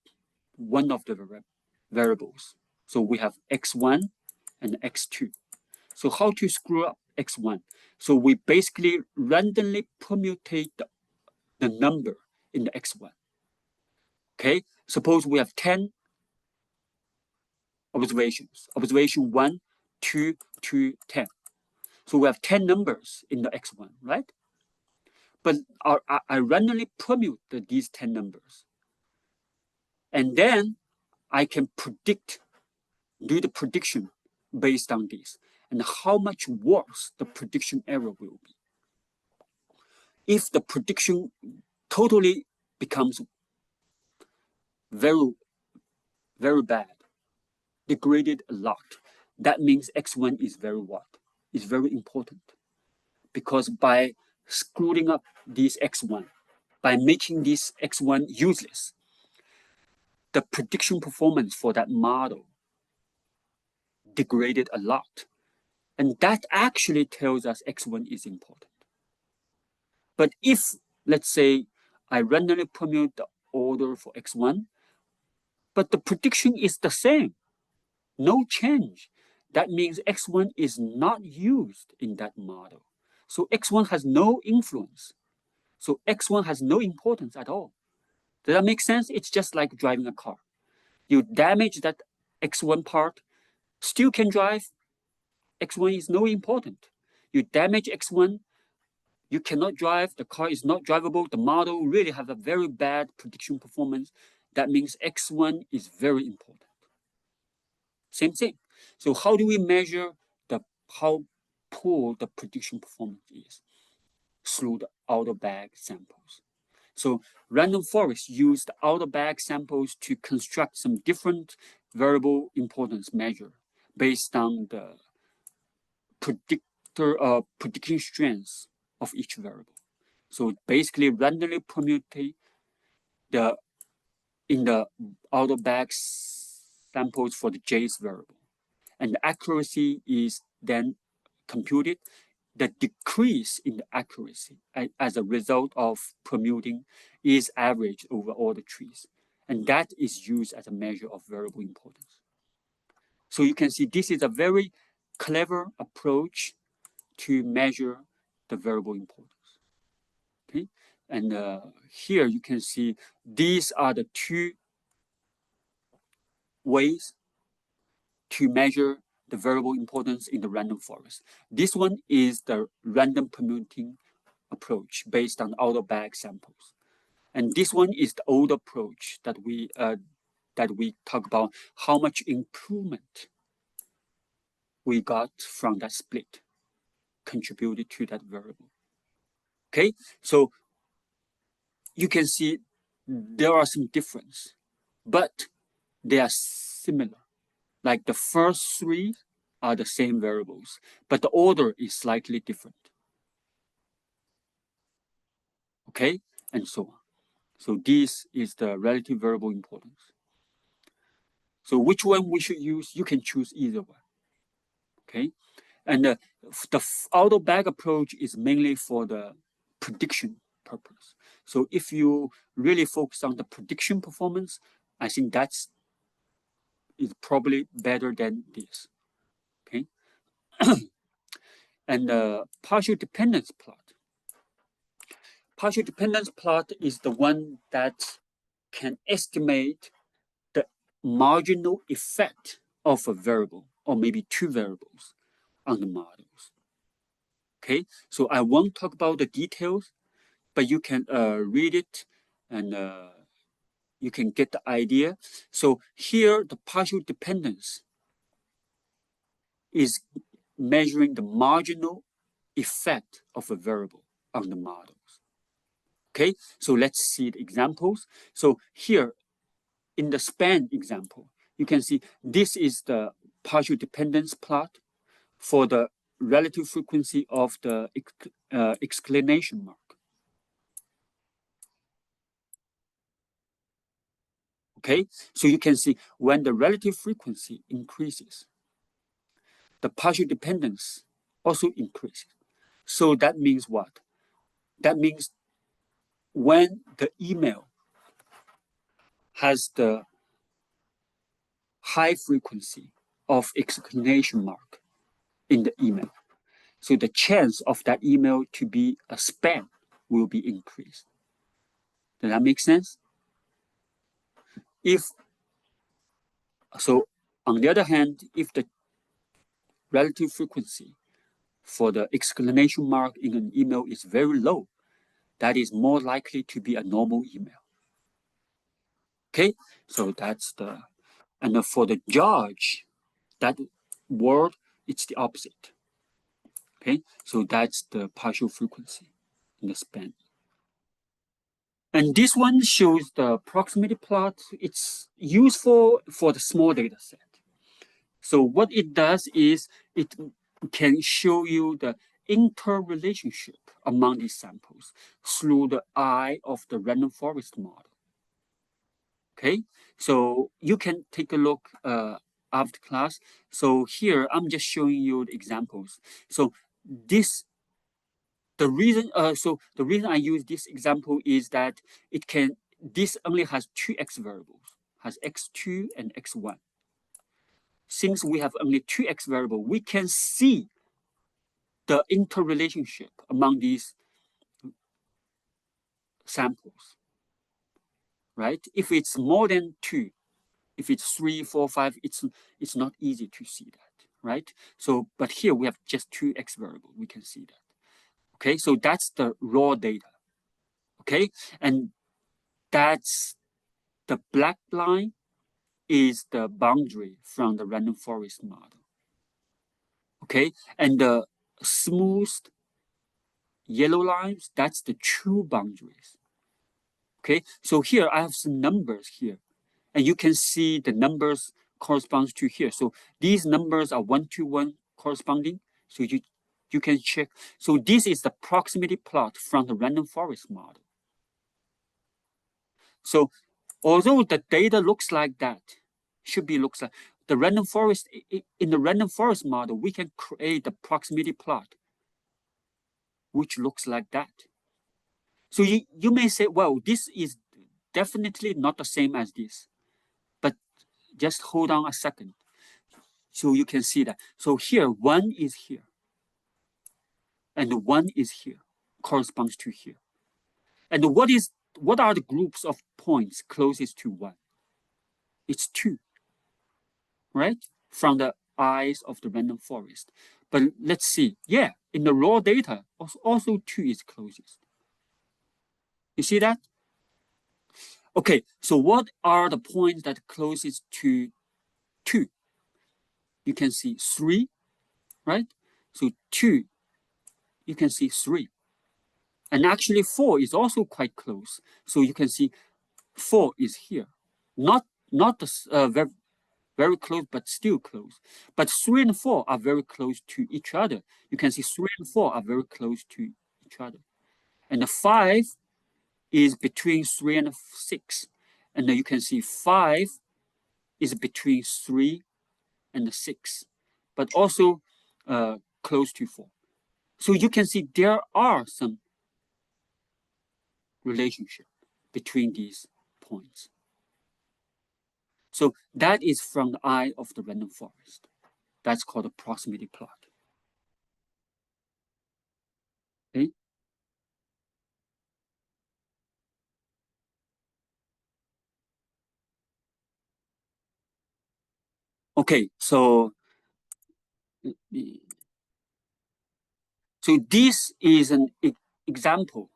one of the variables. So we have x1 and x2. So how to screw up x1? So we basically randomly permutate the number in the x1. Okay, suppose we have 10 observations. Observation 1, 2, 2, 10. So we have 10 numbers in the x1, right? But I randomly permute these 10 numbers. And then I can do the prediction based on this and how much worse the prediction error will be. If the prediction totally becomes very, very bad, degraded a lot, that means X1 is very what? Is very important. Because by screwing up this X1, by making this X1 useless, the prediction performance for that model degraded a lot. And that actually tells us X1 is important. But if, let's say, I randomly permute the order for X1, but the prediction is the same, no change, that means X1 is not used in that model. So X1 has no influence. So X1 has no importance at all. Does that make sense? It's just like driving a car. You damage that X1 part, still can drive, X1 is no important. You damage X1, you cannot drive, the car is not drivable, the model really have a very bad prediction performance. That means X1 is very important. Same thing. So how do we measure how poor the prediction performance is? Through the out-of-bag samples. So random forest used out-of-bag samples to construct some different variable importance measure based on the prediction strengths of each variable. So basically randomly permutate in the out-of-bag samples for the J's variable. And the accuracy is then computed. The decrease in the accuracy as a result of permuting is averaged over all the trees. And that is used as a measure of variable importance. So you can see this is a very clever approach to measure the variable importance. Okay, and here you can see these are the 2 ways to measure the variable importance in the random forest. This one is the random permuting approach based on out-of-bag samples. And this one is the old approach that we talk about how much improvement we got from that split contributed to that variable. Okay, so you can see there are some difference, but they are similar. Like the first three are the same variables, but the order is slightly different. Okay, and so on. So this is the relative variable importance. So which one we should use? You can choose either one. Okay, and the out-of-bag approach is mainly for the prediction purpose. So if you really focus on the prediction performance, I think that's is probably better than this. Okay, and the partial dependence plot. Partial dependence plot is the one that can estimate the marginal effect of a variable or maybe two variables on the models. Okay, so I won't talk about the details, but you can read it and you can get the idea. So here, the partial dependence is measuring the marginal effect of a variable on the models. Okay, so let's see the examples. So here, in the span example, you can see this is the partial dependence plot for the relative frequency of the exclamation mark. Okay, so you can see when the relative frequency increases, the partial dependence also increases. So that means what? That means when the email has the high frequency of exclamation mark in the email, so the chance of that email to be a spam will be increased. Does that make sense? So on the other hand, if the relative frequency for the exclamation mark in an email is very low, that is more likely to be a normal email. Okay, so that's the, and for the judge, that word, it's the opposite. Okay, so that's the partial frequency in the span. And this one shows the proximity plot. It's useful for the small data set. So what it does is it can show you the interrelationship among these samples through the eye of the random forest model. Okay, so you can take a look after class. So here I'm just showing you the examples. So this, the reason I use this example is that this only has two x variables, has x2 and x1. Since we have only two x variables, we can see the interrelationship among these samples, right? If it's more than two, if it's 3, 4, 5, it's not easy to see that, right? So, but here we have just two x variables, we can see that. Okay, so that's the raw data. Okay, and that's the black line is the boundary from the random forest model. Okay, and the smooth yellow lines, that's the true boundaries. Okay, so here I have some numbers here, and you can see the numbers corresponds to here. So these numbers are 1 to 1 corresponding. So you can check. So this is the proximity plot from the random forest model. So although the data looks like that, looks like the random forest, in the random forest model, we can create the proximity plot, which looks like that. So you may say, well, this is definitely not the same as this, but just hold on a second. So you can see that. So here, 1 is here, and 1 is here, corresponds to here. And what are the groups of points closest to 1? It's 2, right? From the eyes of the random forest. But let's see. Yeah, in the raw data, also 2 is closest. You see that? Okay, so what are the points that closest to 2? You can see 3, right? So 2, you can see 3. And actually 4 is also quite close. So you can see 4 is here. Not very, very close, but still close. But 3 and 4 are very close to each other. You can see 3 and 4 are very close to each other. And the 5 is between 3 and 6. And then you can see 5 is between 3 and 6, but also close to 4. So you can see there are some relationship between these points. So that is from the eye of the random forest. That's called a proximity plot. Okay. Okay, so this is an example,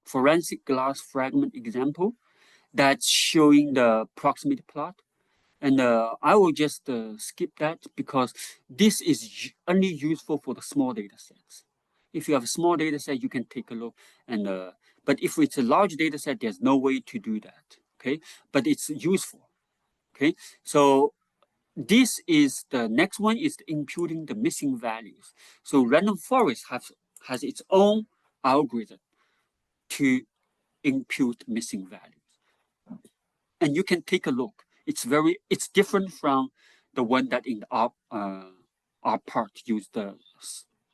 forensic glass fragment example that's showing the proximity plot. And I will just skip that because this is only useful for the small data sets. If you have a small data set, you can take a look. And but if it's a large data set, there's no way to do that. Okay, but it's useful. Okay, so this is the next one is imputing the missing values. So random forest has its own algorithm to impute missing values. And you can take a look. It's different from the one that in the R part use the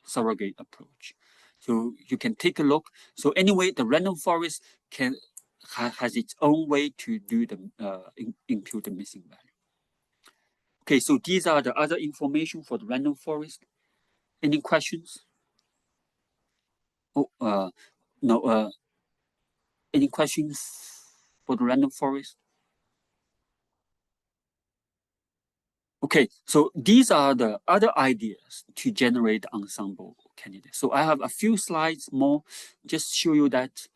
surrogate approach. So you can take a look. So anyway, the random forest has its own way to do the impute the missing value. Okay, so these are the other information for the random forest. Any questions? Oh, no. Any questions for the random forest? Okay, so these are the other ideas to generate ensemble candidates. So I have a few slides more, just show you that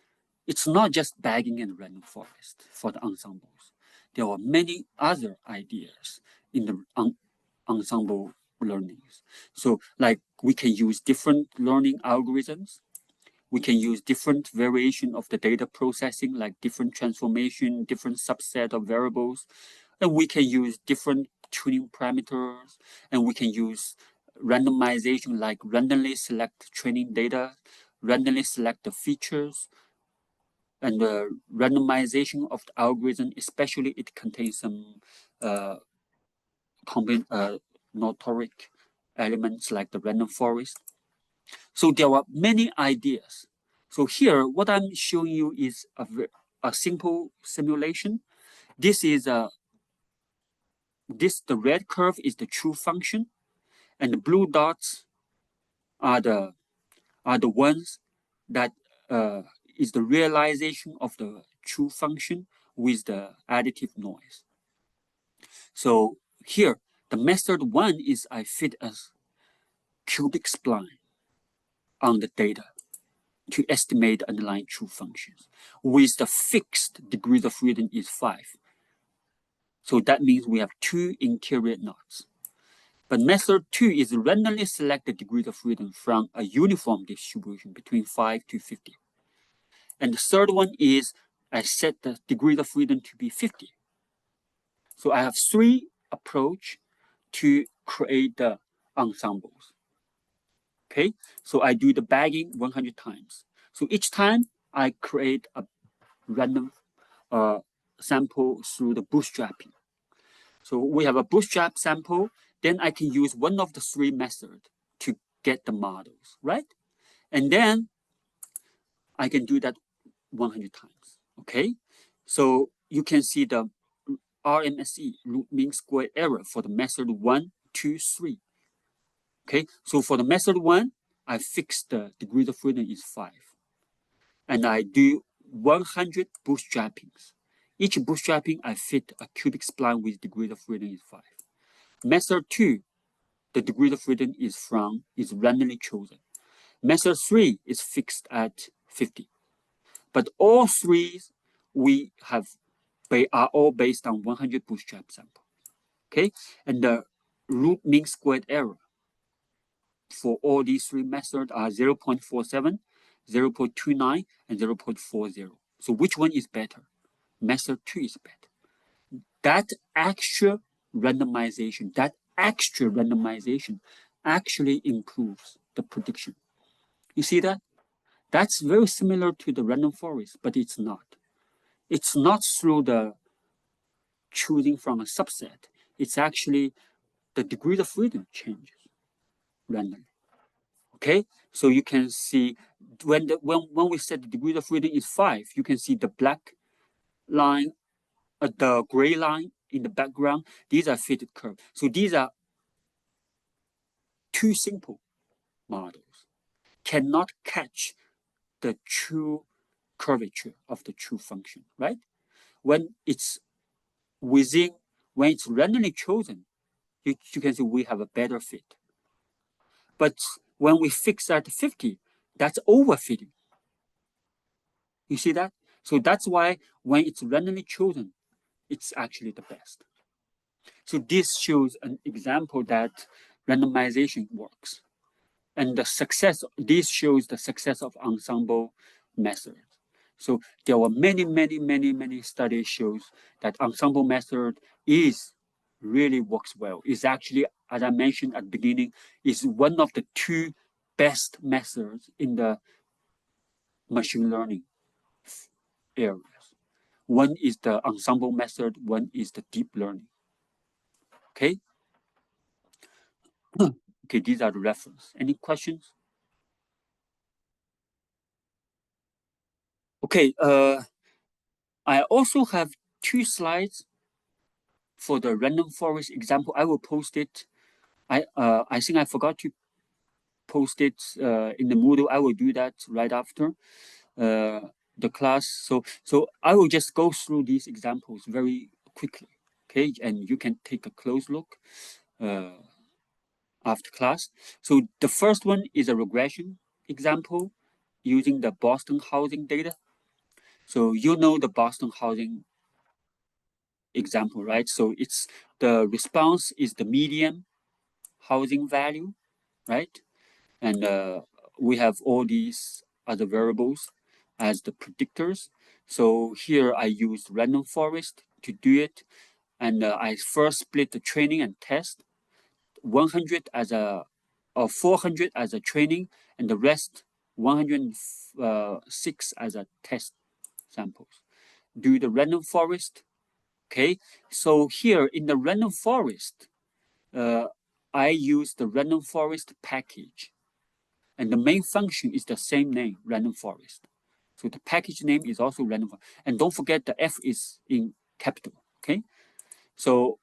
it's not just bagging and random forest for the ensembles. There are many other ideas in the ensemble learnings. So like we can use different learning algorithms. We can use different variation of the data processing, like different transformation, different subset of variables. And we can use different tuning parameters, and we can use randomization, like randomly select training data, randomly select the features, and the randomization of the algorithm, especially it contains some notoric elements like the random forest. So there are many ideas. So here, what I'm showing you is a simple simulation. This is the red curve is the true function, and the blue dots are the ones that is the realization of the true function with the additive noise. So here, the method 1 is I fit a cubic spline on the data to estimate the underlying true functions with the fixed degree of freedom is 5. So that means we have 2 interior knots. But method 2 is randomly select the degree of freedom from a uniform distribution between 5 to 50. And the third one is I set the degree of freedom to be 50. So I have 3 approach to create the ensembles. Okay, so I do the bagging 100 times. So each time I create a random sample through the bootstrapping. So we have a bootstrap sample, then I can use one of the 3 methods to get the models, right? And then I can do that 100 times, okay? So you can see the RMSE, root mean square error for the method 1, 2, 3. Okay, so for the method 1, I fix the degree of freedom is 5. And I do 100 bootstrappings. Each bootstrapping, I fit a cubic spline with degree of freedom is 5. Method 2, the degree of freedom is randomly chosen. Method 3 is fixed at 50. But all three are all based on 100 bootstrap sample. Okay, and the root mean squared error for all these three methods are 0.47, 0.29, and 0.40. So which one is better? Method 2 is better. That extra randomization actually improves the prediction. You see that? That's very similar to the random forest, but it's not. It's not through the choosing from a subset. It's actually the degree of freedom changes randomly. Okay, so you can see when we set the degree of freedom is 5, you can see the black line, the gray line in the background. These are fitted curves. So these are too simple models, cannot catch the true curvature of the true function, right? When it's randomly chosen, you can see we have a better fit. But when we fix at 50, that's overfitting. You see that? So that's why when it's randomly chosen, it's actually the best. So this shows an example that randomization works. And this shows the success of ensemble method. So there were many studies shows that ensemble method really works well. It's actually, as I mentioned at the beginning, is one of the two best methods in the machine learning areas. One is the ensemble method, one is the deep learning. Okay? Okay, these are the reference. Any questions? Okay, I also have 2 slides for the random forest example. I will post it. I think I forgot to post it in the Moodle. I will do that right after the class. So I will just go through these examples very quickly. Okay, and you can take a close look after class. So the first one is a regression example using the Boston housing data. So you know the Boston housing example, right? So it's the response is the median housing value, right? And we have all these other variables as the predictors. So here I used random forest to do it. And I first split the training and test, 100 as or 400 as a training, and the rest 106 as a test samples. Do the random forest. Okay, so here in the random forest, I use the random forest package. And the main function is the same name, random forest. So the package name is also random forest. And don't forget the F is in capital, okay? So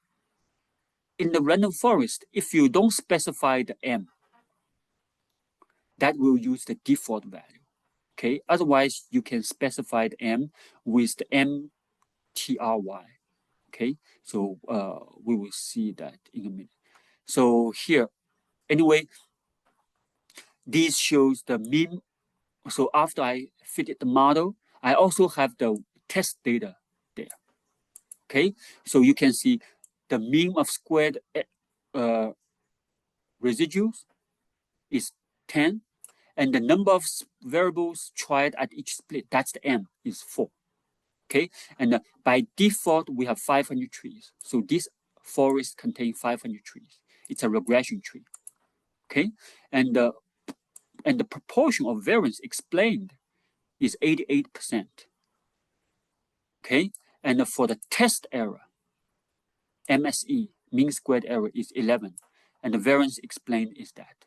in the random forest, if you don't specify the M, that will use the default value, okay? Otherwise, you can specify the M with the MTRY, okay? So we will see that in a minute. So here, anyway, this shows the mean. So after I fitted the model, I also have the test data there. Okay, so you can see the mean of squared residuals is 10, and the number of variables tried at each split, that's the M, is 4. Okay, and by default, we have 500 trees. So this forest contains 500 trees. It's a regression tree. Okay, and the proportion of variance explained is 88%. Okay, and for the test error, MSE, mean squared error, is 11, and the variance explained is that.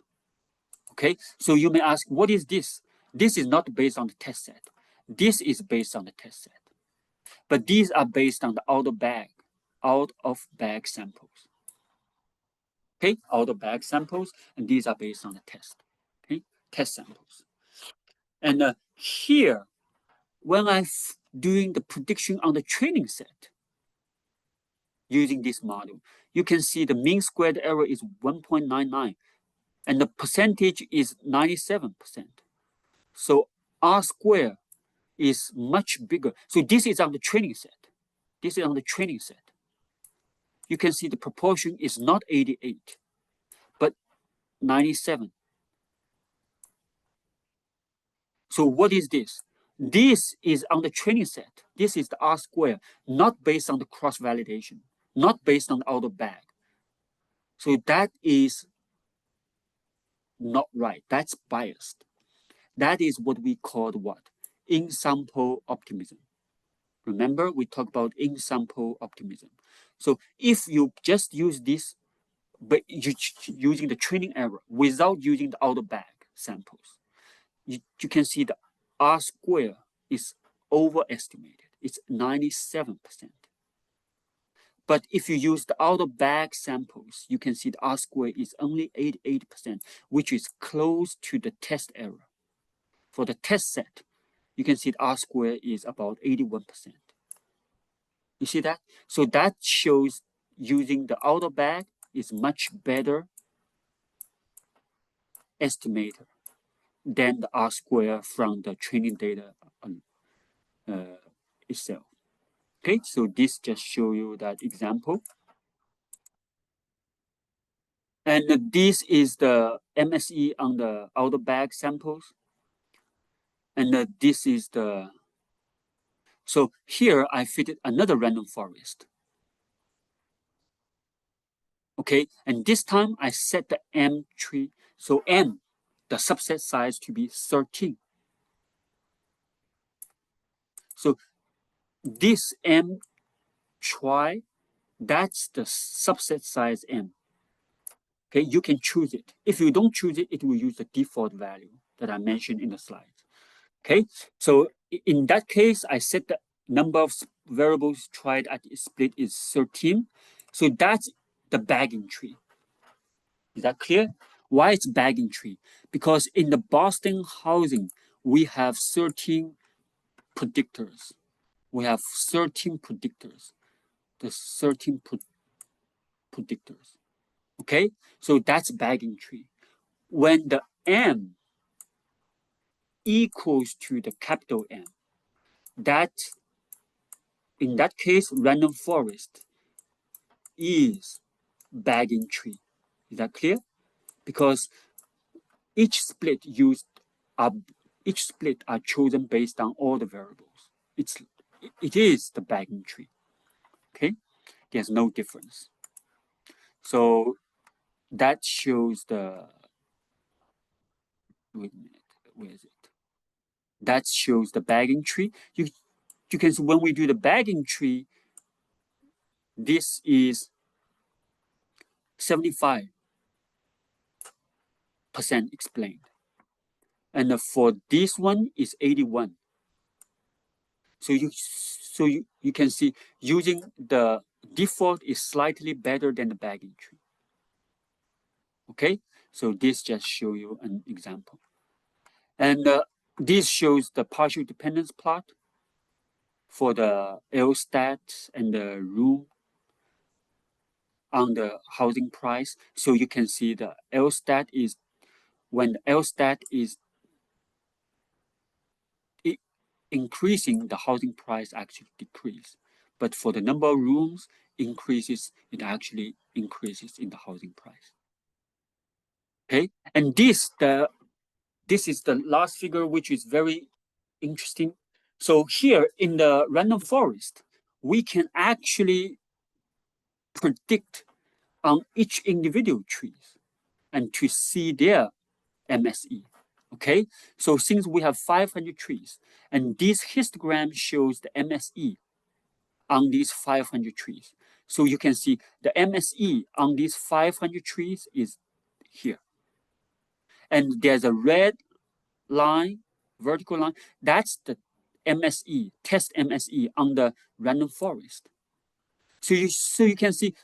Okay, so you may ask, what is this? This is not based on the test set. This is based on the test set. But these are based on the out of bag samples. Okay, out of bag samples, and these are based on the test. Okay, test samples. And here, when I'm doing the prediction on the training set, using this model, you can see the mean squared error is 1.99, and the percentage is 97%. So R square is much bigger. So this is on the training set. This is on the training set. You can see the proportion is not 88, but 97. So what is this? This is on the training set. This is the R square, not based on the cross-validation, not based on the outer bag. So that is not right. That's biased. That is what we called what? In-sample optimism. Remember, we talked about in-sample optimism. So if you just use this, but using the training error without using the outer bag samples, you can see the R square is overestimated. It's 97%. But if you use the outer bag samples, you can see the R square is only 88%, which is close to the test error. For the test set, you can see the R square is about 81%. You see that? So that shows using the outer bag is much better estimator than the R square from the training data itself. Okay, so this just show you that example. And this is the MSE on the outer bag samples. And this is the, so here I fitted another random forest. Okay, and this time I set the M tree, so M, the subset size to be 13. So this M try, that's the subset size M. Okay, you can choose it. If you don't choose it, it will use the default value that I mentioned in the slides. Okay, so in that case, I set the number of variables tried at split is 13. So that's the bagging tree. Is that clear? Why it's bagging tree? Because in the Boston housing, we have 13 predictors. We have 13 predictors. The 13 predictors. Okay, so that's bagging tree. When the M equals to the capital M, that in that case, random forest is bagging tree. Is that clear? Because each split are chosen based on all the variables. It is the bagging tree. Okay, there's no difference. So that shows the, wait a minute, where is it? That shows the bagging tree. You can see when we do the bagging tree, this is 75% explained. And for this one is 81. So you can see using the default is slightly better than the bagging tree. Okay, so this just show you an example. And this shows the partial dependence plot for the LSTAT and the room on the housing price. So you can see the LSTAT is, when the LSTAT is increasing, the housing price actually decreases. But for the number of rooms increases, it actually increases in the housing price. Okay, and this is the last figure, which is very interesting. So here in the random forest, we can actually predict on each individual trees and to see their MSE. Okay, so since we have 500 trees, and this histogram shows the MSE on these 500 trees. So you can see the MSE on these 500 trees is here. And there's a red line, vertical line, that's the MSE, test MSE on the random forest. So you can see,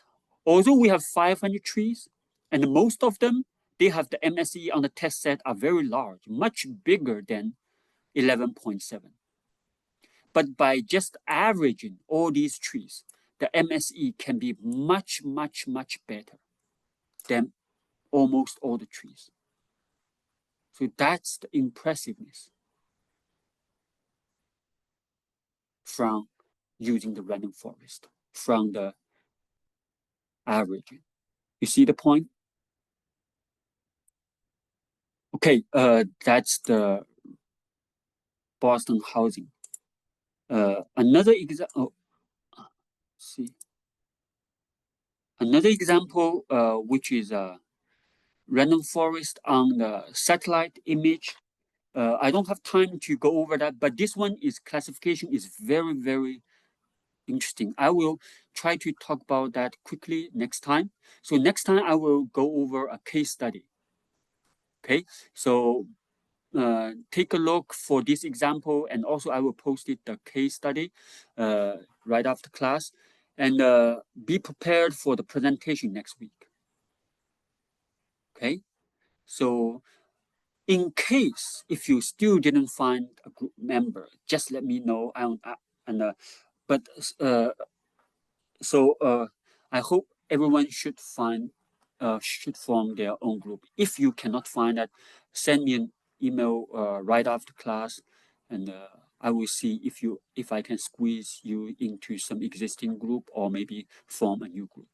although we have 500 trees, and most of them, they have the MSE on the test set are very large, much bigger than 11.7. But by just averaging all these trees, the MSE can be much, much, much better than almost all the trees. So that's the impressiveness from using the random forest, from the averaging. You see the point? Okay, that's the Boston housing. Another example, see, another example, which is a random forest on the satellite image. I don't have time to go over that, but this one is classification is very, very interesting. I will try to talk about that quickly next time. So next time I will go over a case study. Okay, so take a look for this example, and also I will post it the case study right after class, and be prepared for the presentation next week. Okay, so in case if you still didn't find a group member, just let me know. But I hope everyone should form their own group. If you cannot find that, send me an email right after class, and I will see if I can squeeze you into some existing group or maybe form a new group.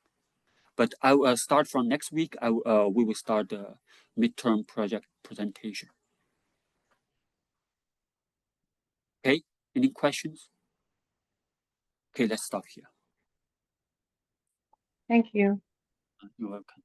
But I will start from next week. We will start the midterm project presentation. Okay, any questions? Okay, let's stop here. Thank you. You're welcome.